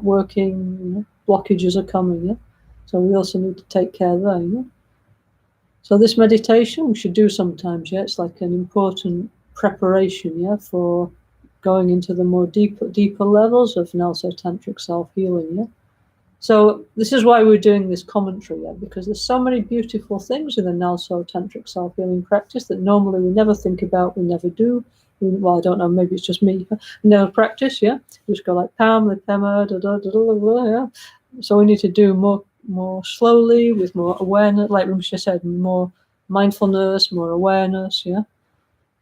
working, you know, blockages are coming. Yeah. So we also need to take care there. You know? So this meditation we should do sometimes. Yeah, it's like an important preparation. Yeah, for going into the more deeper levels of NgalSo Tantric Self-Healing. Yeah. So this is why we're doing this commentary, yeah, because there's so many beautiful things in the NgalSo Tantric Self-Healing practice that normally we never think about, we never do. Well, I don't know, maybe it's just me. We never practice, yeah. We just go like Pam, the Pema, da da da da da, yeah. So we need to do more slowly, with more awareness, like Rinpoche said, more mindfulness, more awareness, yeah.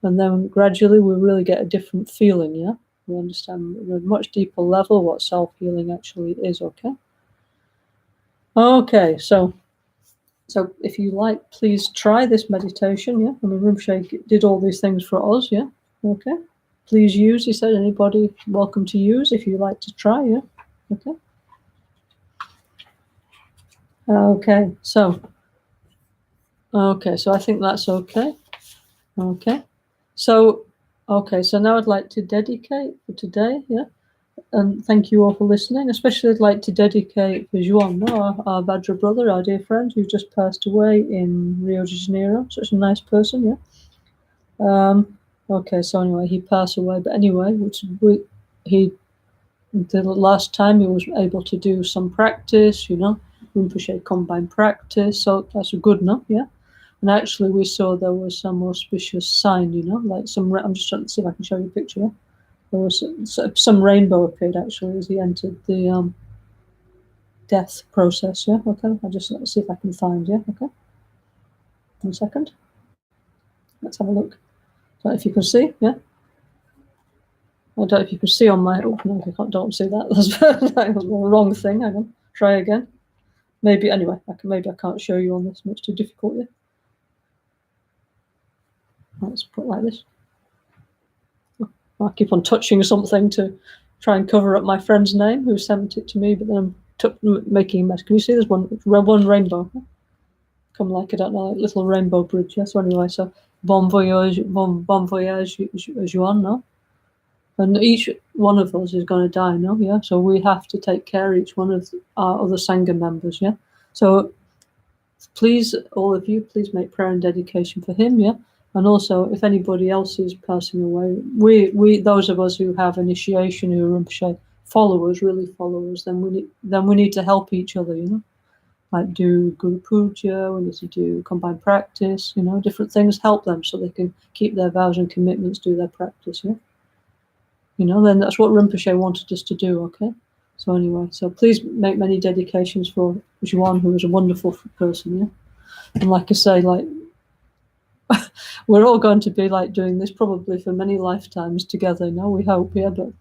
And then gradually we really get a different feeling, yeah. We understand at a much deeper level what self-healing actually is, okay? Okay, so if you like, please try this meditation, yeah? I mean, Rinpoche did all these things for us, yeah? Okay. Please use, he said, anybody welcome to use if you like to try, yeah? Okay. Okay, so I think that's okay. Okay. So now I'd like to dedicate for today, yeah? And thank you all for listening. Especially I'd like to dedicate for Juan, our Vajra brother, our dear friend, who just passed away in Rio de Janeiro. Such a nice person, yeah. Okay, so anyway, he passed away. But anyway, the last time he was able to do some practice, you know, Rinpoche combined practice. So that's a good enough, yeah. And actually, we saw there was some auspicious sign, you know, like some. I'm just trying to see if I can show you a picture. Yeah? There was some rainbow appeared actually as he entered the death process. Yeah, okay. I'll just see if I can find. Yeah, okay. 1 second. Let's have a look. I don't know if you can see. Yeah. I don't know if you can see on my. Oh no, I don't see that. That's the wrong thing. Hang on. Try again. Maybe anyway. Maybe I can't show you on this. It's too difficult. Yeah. Let's put it like this. I keep on touching something to try and cover up my friend's name who sent it to me, but then I'm making a mess. Can you see there's one rainbow? Come like, I don't know, like little rainbow bridge. Yeah? So anyway, so bon voyage, Juan, no? And each one of us is going to die, no? Yeah. So we have to take care of each one of our other Sangha members, yeah? So please, all of you, please make prayer and dedication for him, yeah? And also, if anybody else is passing away, we those of us who have initiation, who are Rinpoche followers, really followers, then we need to help each other, you know, like do Guru Puja, we need to do combined practice, you know, different things, help them so they can keep their vows and commitments, do their practice, yeah. You know, then that's what Rinpoche wanted us to do, okay? So anyway, so please make many dedications for Juan, who is a wonderful person, yeah. And like I say, like we're all going to be like doing this probably for many lifetimes together now, we hope, yeah. But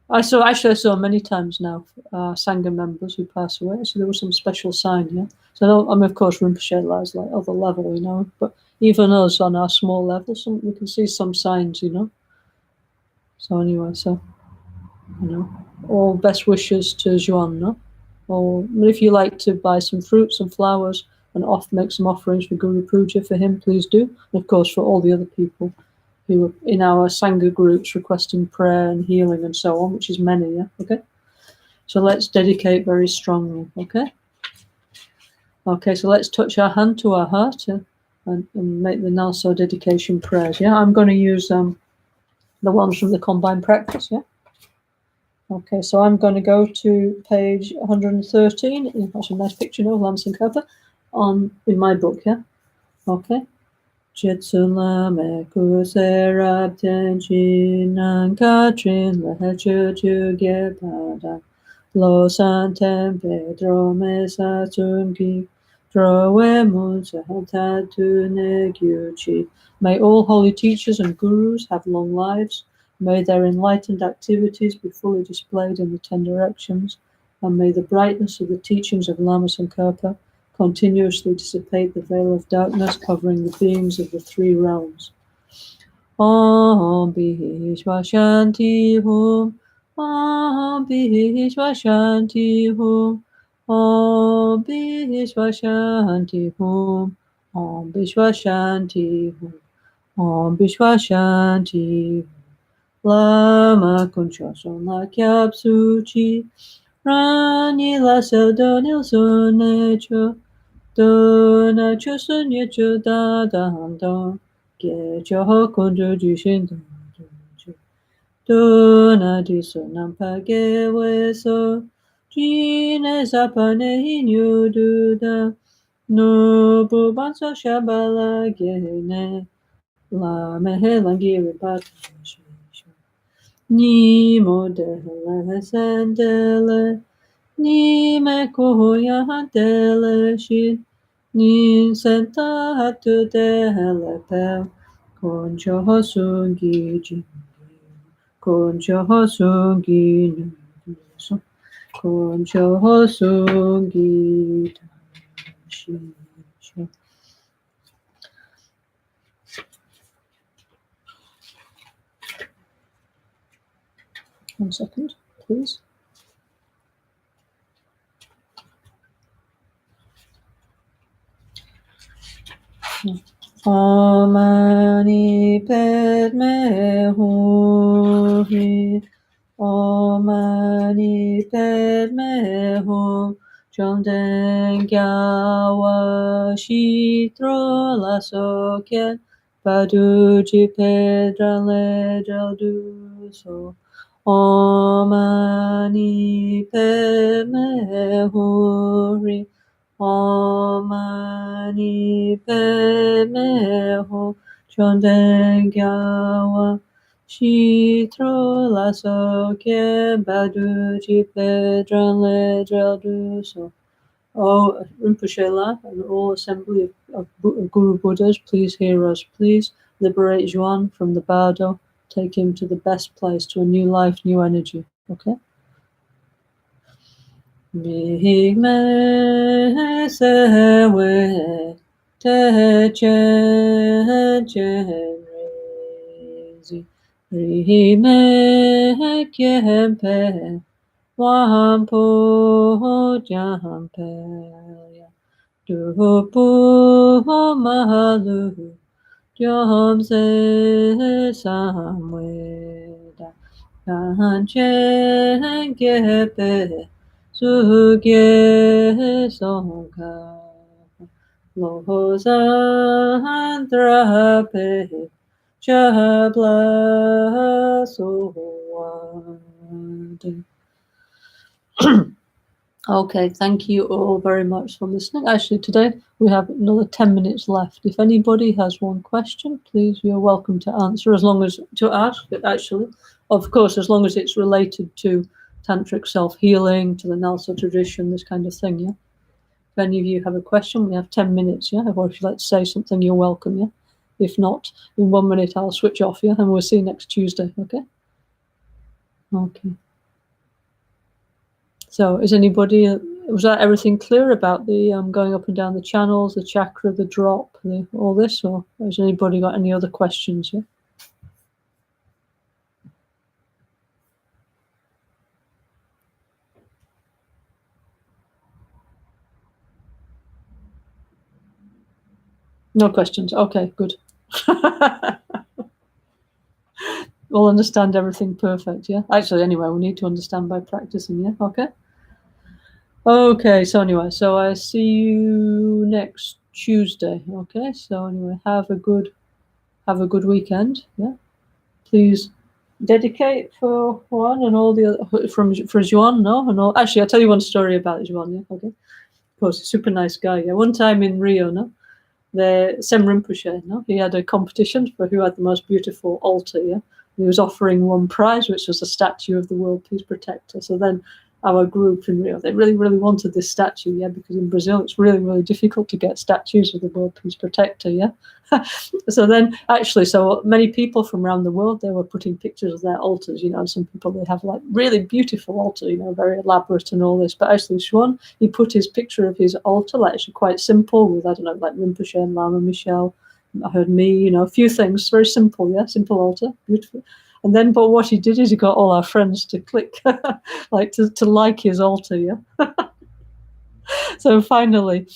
I saw many times now Sangha members who pass away, so there was some special sign, yeah. So I mean, of course, Rinpoche lies like other level, you know, but even us on our small level, we can see some signs, you know. So anyway, so you know, all best wishes to Juan, no? Or if you like to buy some fruits and flowers and make some offerings for Guru Puja for him, please do. And of course, for all the other people who are in our Sangha groups requesting prayer and healing and so on, which is many, yeah? Okay? So let's dedicate very strongly, okay? Okay, so let's touch our hand to our heart, yeah? and make the NgalSo dedication prayers, yeah? I'm going to use the ones from the combined practice, yeah? Okay, so I'm going to go to page 113. That's a nice picture, no, Lama cover, in my book, yeah? Okay. Jitsula me kuserab tenchi nan katrin lehechu ge pada. Lo san tempe drome sa tungi. Drowe mun sahata tu ne gyuchi. May all holy teachers and gurus have long lives. May their enlightened activities be fully displayed in the 10 directions. And may the brightness of the teachings of Lama Sankapa continuously dissipate the veil of darkness covering the beings of the 3 realms. Om Bhishva Shanti Hum. Om Bhishva Shanti Hum. Om Bhishva Shanti Hum. Om Bhishva Shanti Hum. Om Bhishva Shanti Hum. Lama Kunchoson La Kyab Suchi. Rani La Seldonil Sunecho. Dona chusun yechu da dan don, ge choho kundu jushin don ju. Dona diso nampa ge weso, jine zapane hinyu duda, nubu banso shabala gene, la mehe langiri batu. Ni mo dehele sendele, ni me koya dele shin. Ni senta hatu de helepel, koncho hosungi jingi, koncho hosungi nuso, koncho hosungi tashi. 1 second, please. Om Mani Padme Hum. Om Mani Padme Hum. Chomden Gyawa Shitro La Sokyen Paduji Pedra Ledra Duso. Om Mani Padme Hum. Om Mani Padme Hum. Chomden Gyawa Shitro La Sokyen Baduji Pedran Ledra Duso. O Rinpoche La and all assembly of Guru Buddhas, please hear us. Please liberate Juan from the bardo. Take him to the best place, to a new life, new energy. Okay? Mihigme sewe te chen rezi. Rihime kempe wampo jampe. Dupu mahalu jamse samweda. Kanchen gepe Sugye Songka Lohosandrape Chabla Sowande. Okay, thank you all very much for listening. Actually, today we have another 10 minutes left. If anybody has one question, please, you're welcome to answer, to ask, actually. Of course, as long as it's related to Tantric Self-Healing, to the NgalSo tradition, this kind of thing, yeah? If any of you have a question, we have 10 minutes, yeah? Or if you'd like to say something, you're welcome, yeah? If not, in 1 minute I'll switch off, yeah, and we'll see you next Tuesday, okay? Okay. So is anybody, was that everything clear about the going up and down the channels, the chakra, the drop, all this, or has anybody got any other questions? Yeah? No questions. Okay, good. We'll understand everything perfect, yeah? Actually, anyway, we need to understand by practicing, yeah? Okay? Okay, so anyway, so I see you next Tuesday, okay? So anyway, have a good weekend, yeah? Please dedicate for Juan and all the other, for Juan, no? And all, actually, I'll tell you one story about Juan, yeah? Okay? Of course, super nice guy, yeah? One time in Rio, no? The Sem Rinpoche, no? He had a competition for who had the most beautiful altar, yeah? He was offering one prize, which was a statue of the World Peace Protector. So then our group in Rio, they really, really wanted this statue, yeah, because in Brazil it's really, really difficult to get statues of the World Peace Protector, yeah. So then, actually, so many people from around the world, they were putting pictures of their altars, you know. Some people, they have like really beautiful altar, you know, very elaborate and all this. But actually, Swan, he put his picture of his altar, like actually quite simple, with, I don't know, like Rinpoche and Lama Michelle. I heard me, you know, a few things, very simple, yeah, simple altar, beautiful. And then, but what he did is he got all our friends to click, like to like his altar, yeah. So finally,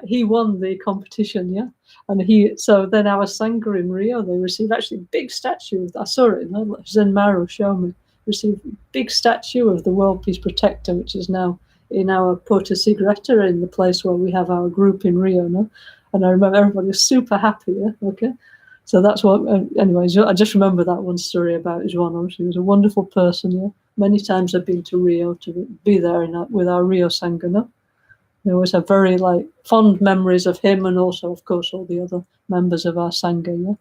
he won the competition, yeah. And so then our Sangha in Rio, they received actually a big statue of, I saw it, you know, Zen Maru showed me, received a big statue of the World Peace Protector, which is now in our Porta Segreta, in the place where we have our group in Rio, no? And I remember everybody was super happy, yeah, okay? So that's what, anyways, I just remember that one story about João. He was a wonderful person, yeah. Many times I've been to Rio to be there with our Rio Sangha, no? We always have very like fond memories of him, and also, of course, all the other members of our Sangha, yeah.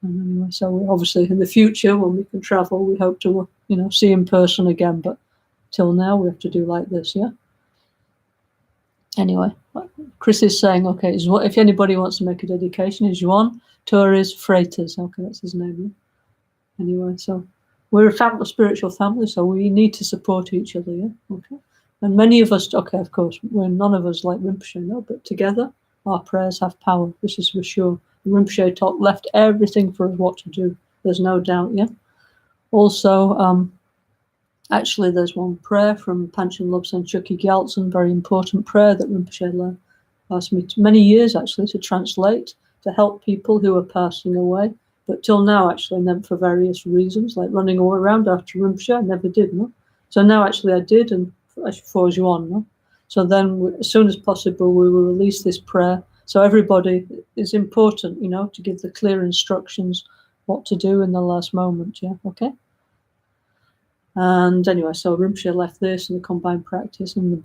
And anyway, so we obviously in the future, when we can travel, we hope to, you know, see in person again. But till now, we have to do like this, yeah. Anyway, Chris is saying, okay, if anybody wants to make a dedication, is Juan Torres Freitas. Okay, that's his name. Yeah? Anyway, so we're a spiritual family, so we need to support each other, yeah? Okay. And many of us, okay, of course, none of us like Rinpoche, no, but together our prayers have power. This is for sure. Rinpoche left everything for us what to do. There's no doubt, yeah? Also, actually, there's one prayer from Panchen Lobsang Chucky Gyaltsen, very important prayer that Rinpoche asked me many years, actually, to translate, to help people who are passing away. But till now, actually, never for various reasons, like running all around after Rinpoche, I never did, no? So now, actually, I did, and for Juan, no? So then, as soon as possible, we will release this prayer. So everybody, is important, you know, to give the clear instructions what to do in the last moment, yeah, okay? And anyway, so Rinpoche left this and the combined practice and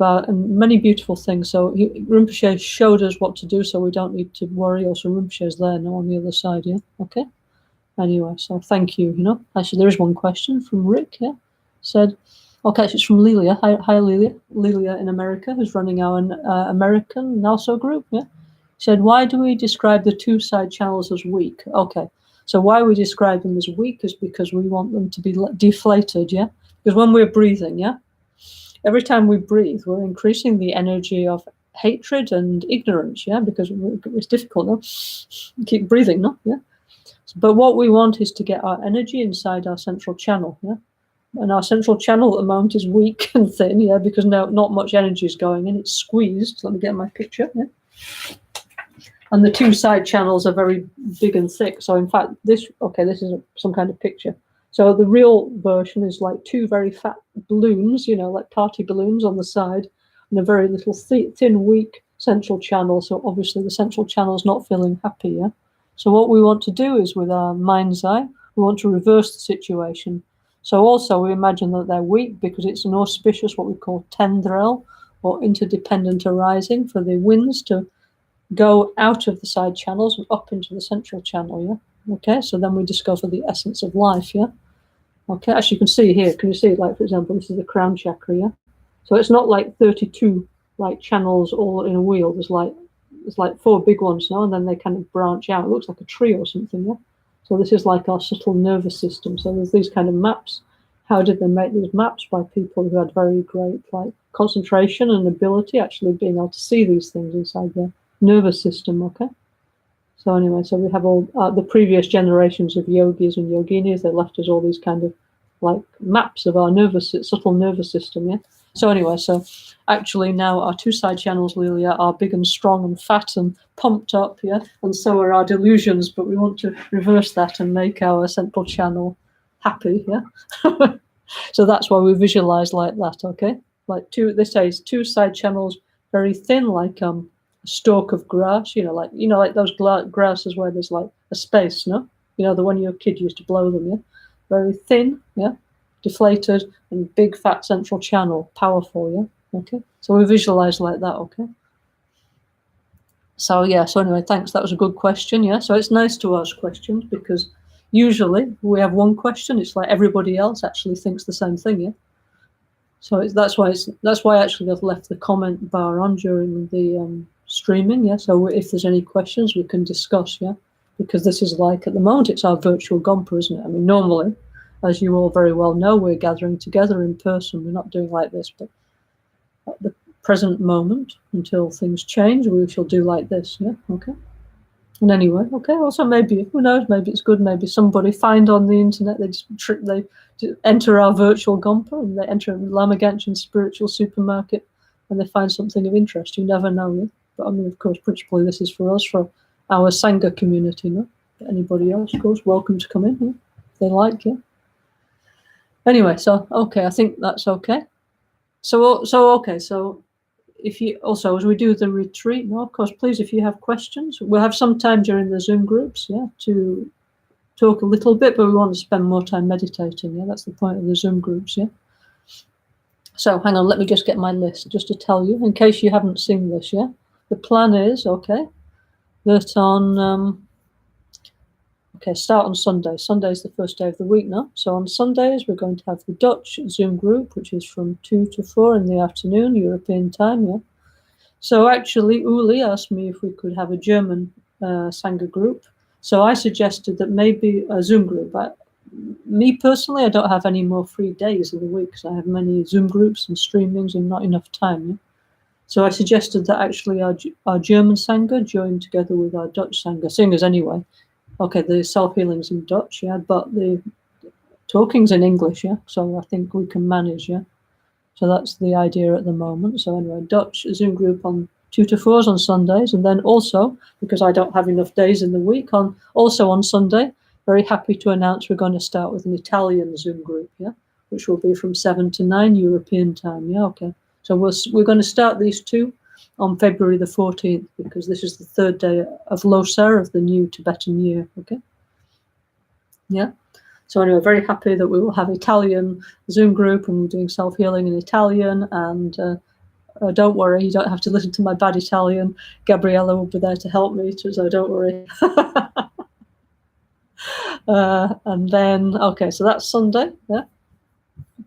many beautiful things. So Rinpoche showed us what to do, so we don't need to worry. Also, Rinpoche is there now on the other side, yeah? Okay? Anyway, so thank you, you know. Actually, there is one question from Rick, yeah? Said, okay, it's from Lilia. Hi, Lilia. Lilia in America, who's running our American NgalSo group, yeah? Said, why do we describe the two side channels as weak? Okay, so why we describe them as weak is because we want them to be deflated, yeah? Because when we're breathing, yeah, every time we breathe, we're increasing the energy of hatred and ignorance, yeah, because it's difficult, no? Keep breathing, no? Yeah. But what we want is to get our energy inside our central channel, yeah. And our central channel at the moment is weak and thin, yeah, because now not much energy is going in. It's squeezed. Let me get my picture, yeah. And the two side channels are very big and thick. So in fact, this is some kind of picture. So the real version is like two very fat balloons, you know, like party balloons on the side, and a very little thin, weak central channel. So obviously the central channel is not feeling happy, yeah? So what we want to do is, with our mind's eye, we want to reverse the situation. So also we imagine that they're weak because it's an auspicious, what we call tendrel, or interdependent arising, for the winds to go out of the side channels and up into the central channel, yeah? Okay, so then we discover the essence of life, yeah? Okay, as you can see here, can you see it? Like, for example, this is the crown chakra, yeah? So it's not like 32 like channels all in a wheel. There's like there's like 4 big ones now, and then they kind of branch out. It looks like a tree or something, yeah? So this is like our subtle nervous system. So there's these kind of maps. How did they make these maps? By people who had very great like concentration and ability, actually being able to see these things inside their nervous system, okay? So anyway, so we have all the previous generations of yogis and yoginis. They left us all these kind of like maps of our subtle nervous system, yeah? So anyway, so actually now our 2 side channels, Lilia, are big and strong and fat and pumped up, yeah? And so are our delusions, but we want to reverse that and make our central channel happy, yeah? So that's why we visualize like that, okay? Like they say 2 side channels, very thin, like a stalk of grass, like those grasses where there's like a space, no? The one your kid used to blow them, yeah? Very thin, yeah? Deflated, and big fat central channel, powerful, yeah? Okay, so we visualize like that, okay? So yeah, so anyway, thanks, that was a good question, yeah? So it's nice to ask questions, because usually we have one question, it's like everybody else actually thinks the same thing, yeah? So that's why actually I've left the comment bar on during the streaming, yeah? So if there's any questions, we can discuss, yeah? Because this is like, at the moment, it's our virtual Gompa, isn't it? I mean, normally, as you all very well know, we're gathering together in person. We're not doing like this, but at the present moment, until things change, we shall do like this, yeah? Okay. And anyway, okay, also maybe, who knows, maybe it's good, maybe somebody find on the internet, they enter our virtual Gompa, and they enter Lama Caroline spiritual supermarket, and they find something of interest. You never know, yeah? But I mean, of course, principally this is for us, for our Sangha community, no? But anybody else, of course, welcome to come in, yeah? If they like, yeah? Anyway, so, okay, I think that's okay. So okay, so if you also, as we do the retreat, no, of course, please, if you have questions, we'll have some time during the Zoom groups, yeah, to talk a little bit, but we want to spend more time meditating, yeah, that's the point of the Zoom groups, yeah. So hang on, let me just get my list, just to tell you, in case you haven't seen this, yeah. The plan is, okay, that on, start on Sunday. Sunday is the first day of the week now. So on Sundays, we're going to have the Dutch Zoom group, which is from 2 to 4 in the afternoon, European time, yeah. So actually, Uli asked me if we could have a German Sangha group. So I suggested that maybe a Zoom group. Me personally, I don't have any more free days in the week, because I have many Zoom groups and streamings and not enough time, yeah? So I suggested that actually our German Sangha join together with our Dutch Sangha, singers anyway. Okay, the self-healing's in Dutch, yeah, but the talking's in English, yeah, so I think we can manage, yeah. So that's the idea at the moment. So anyway, Dutch Zoom group on 2 to 4s on Sundays, and then also, because I don't have enough days in the week, also on Sunday, very happy to announce we're going to start with an Italian Zoom group, yeah, which will be from 7 to 9 European time, yeah, okay. So we're going to start these 2 on February the 14th, because this is the 3rd day of Losar, of the new Tibetan year, okay? Yeah. So anyway, very happy that we will have Italian Zoom group, and we're doing self-healing in Italian, and don't worry, you don't have to listen to my bad Italian. Gabriella will be there to help me, so don't worry. And then, okay, so that's Sunday, yeah?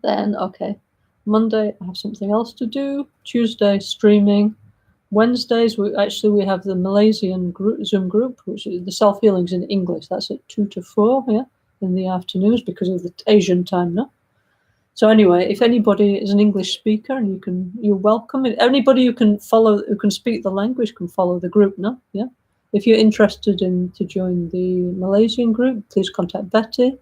Then, okay, Monday, I have something else to do. Tuesday, streaming. Wednesdays, we have the Malaysian Zoom group, which is the self-healing's in English. That's at 2 to 4, yeah, in the afternoons, because of the Asian time, no? So anyway, if anybody is an English speaker, and you're welcome. Anybody who can speak the language can follow the group, no? Yeah. If you're interested to join the Malaysian group, please contact Betty.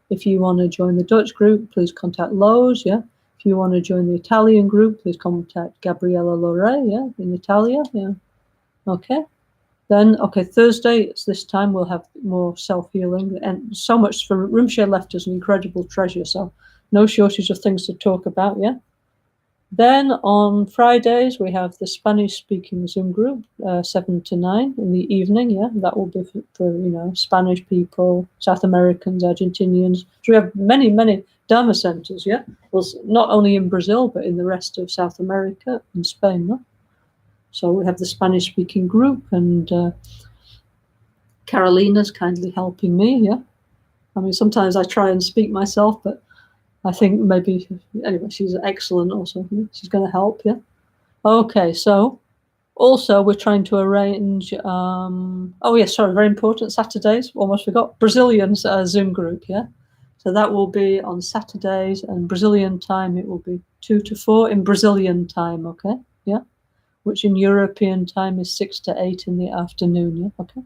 If you want to join the Dutch group, please contact Lowe's, yeah. If you want to join the Italian group, please contact Gabriella Lore, yeah, in Italia, yeah. Okay. Then, okay, Thursday, it's this time, we'll have more self-healing, and so much for Rinpoche left us an incredible treasure, so no shortage of things to talk about, yeah. Then on Fridays, we have the Spanish-speaking Zoom group, 7 to 9 in the evening, yeah. That will be for Spanish people, South Americans, Argentinians. So we have many, many Dharma centers, yeah. Well, not only in Brazil, but in the rest of South America and Spain, no? So we have the Spanish-speaking group, and Carolina's kindly helping me, yeah. I mean, sometimes I try and speak myself, but I think maybe, anyway, she's excellent also. Yeah? She's going to help, yeah. Okay, so Also, we're trying to arrange, oh yeah, sorry, very important, Saturdays, almost forgot, Brazilian Zoom group, yeah? So that will be on Saturdays, and Brazilian time, it will be 2 to 4 in Brazilian time, okay? Yeah? Which in European time is 6 to 8 in the afternoon, yeah? Okay.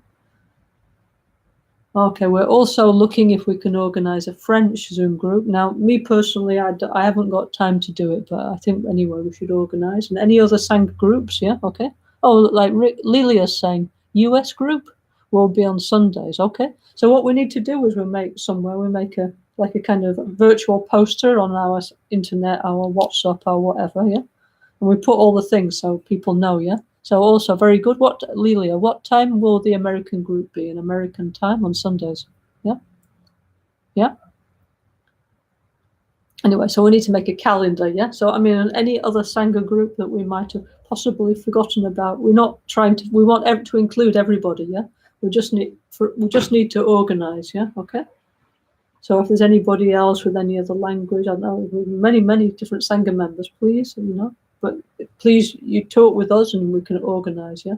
Okay, we're also looking if we can organize a French Zoom group. Now, me personally, I haven't got time to do it, but I think anyway we should organize. And any other Sangha groups, yeah, okay. Oh, like Lilia's saying, US group will be on Sundays, okay. So what we need to do is we make a like a kind of virtual poster on our internet, our WhatsApp, or whatever, yeah. And we put all the things so people know, yeah. So also very good. Lilia, what time will the American group be in American time on Sundays? Yeah? Yeah? Anyway, so we need to make a calendar, yeah? So, I mean, any other Sangha group that we might have possibly forgotten about, we want to include everybody, yeah? We just need to organize, yeah? Okay? So if there's anybody else with any other language, I don't know, many different Sangha members, please, but please, you talk with us and we can organize, yeah?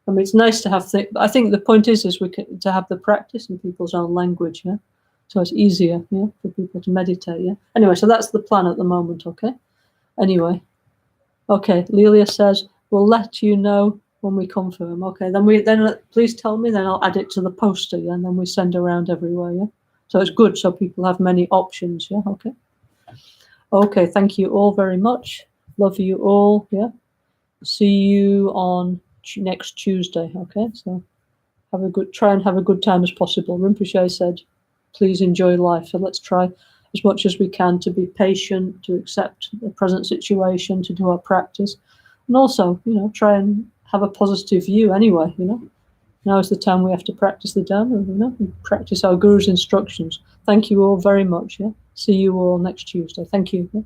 I mean, it's nice to have I think the point is to have the practice in people's own language, yeah? So it's easier, yeah, for people to meditate, yeah? Anyway, so that's the plan at the moment, okay? Anyway, okay, Lelia says, we'll let you know when we confirm, okay? Then please tell me, then I'll add it to the poster, yeah? And then we send around everywhere, yeah? So it's good so people have many options, yeah? Okay. Okay, thank you all very much. Love you all, yeah? See you on next Tuesday, okay? So try and have a good time as possible. Rinpoche said, please enjoy life. So let's try as much as we can to be patient, to accept the present situation, to do our practice. And also, try and have a positive view anyway, Now is the time we have to practice the Dhamma, and practice our Guru's instructions. Thank you all very much, yeah? See you all next Tuesday. Thank you. Yeah?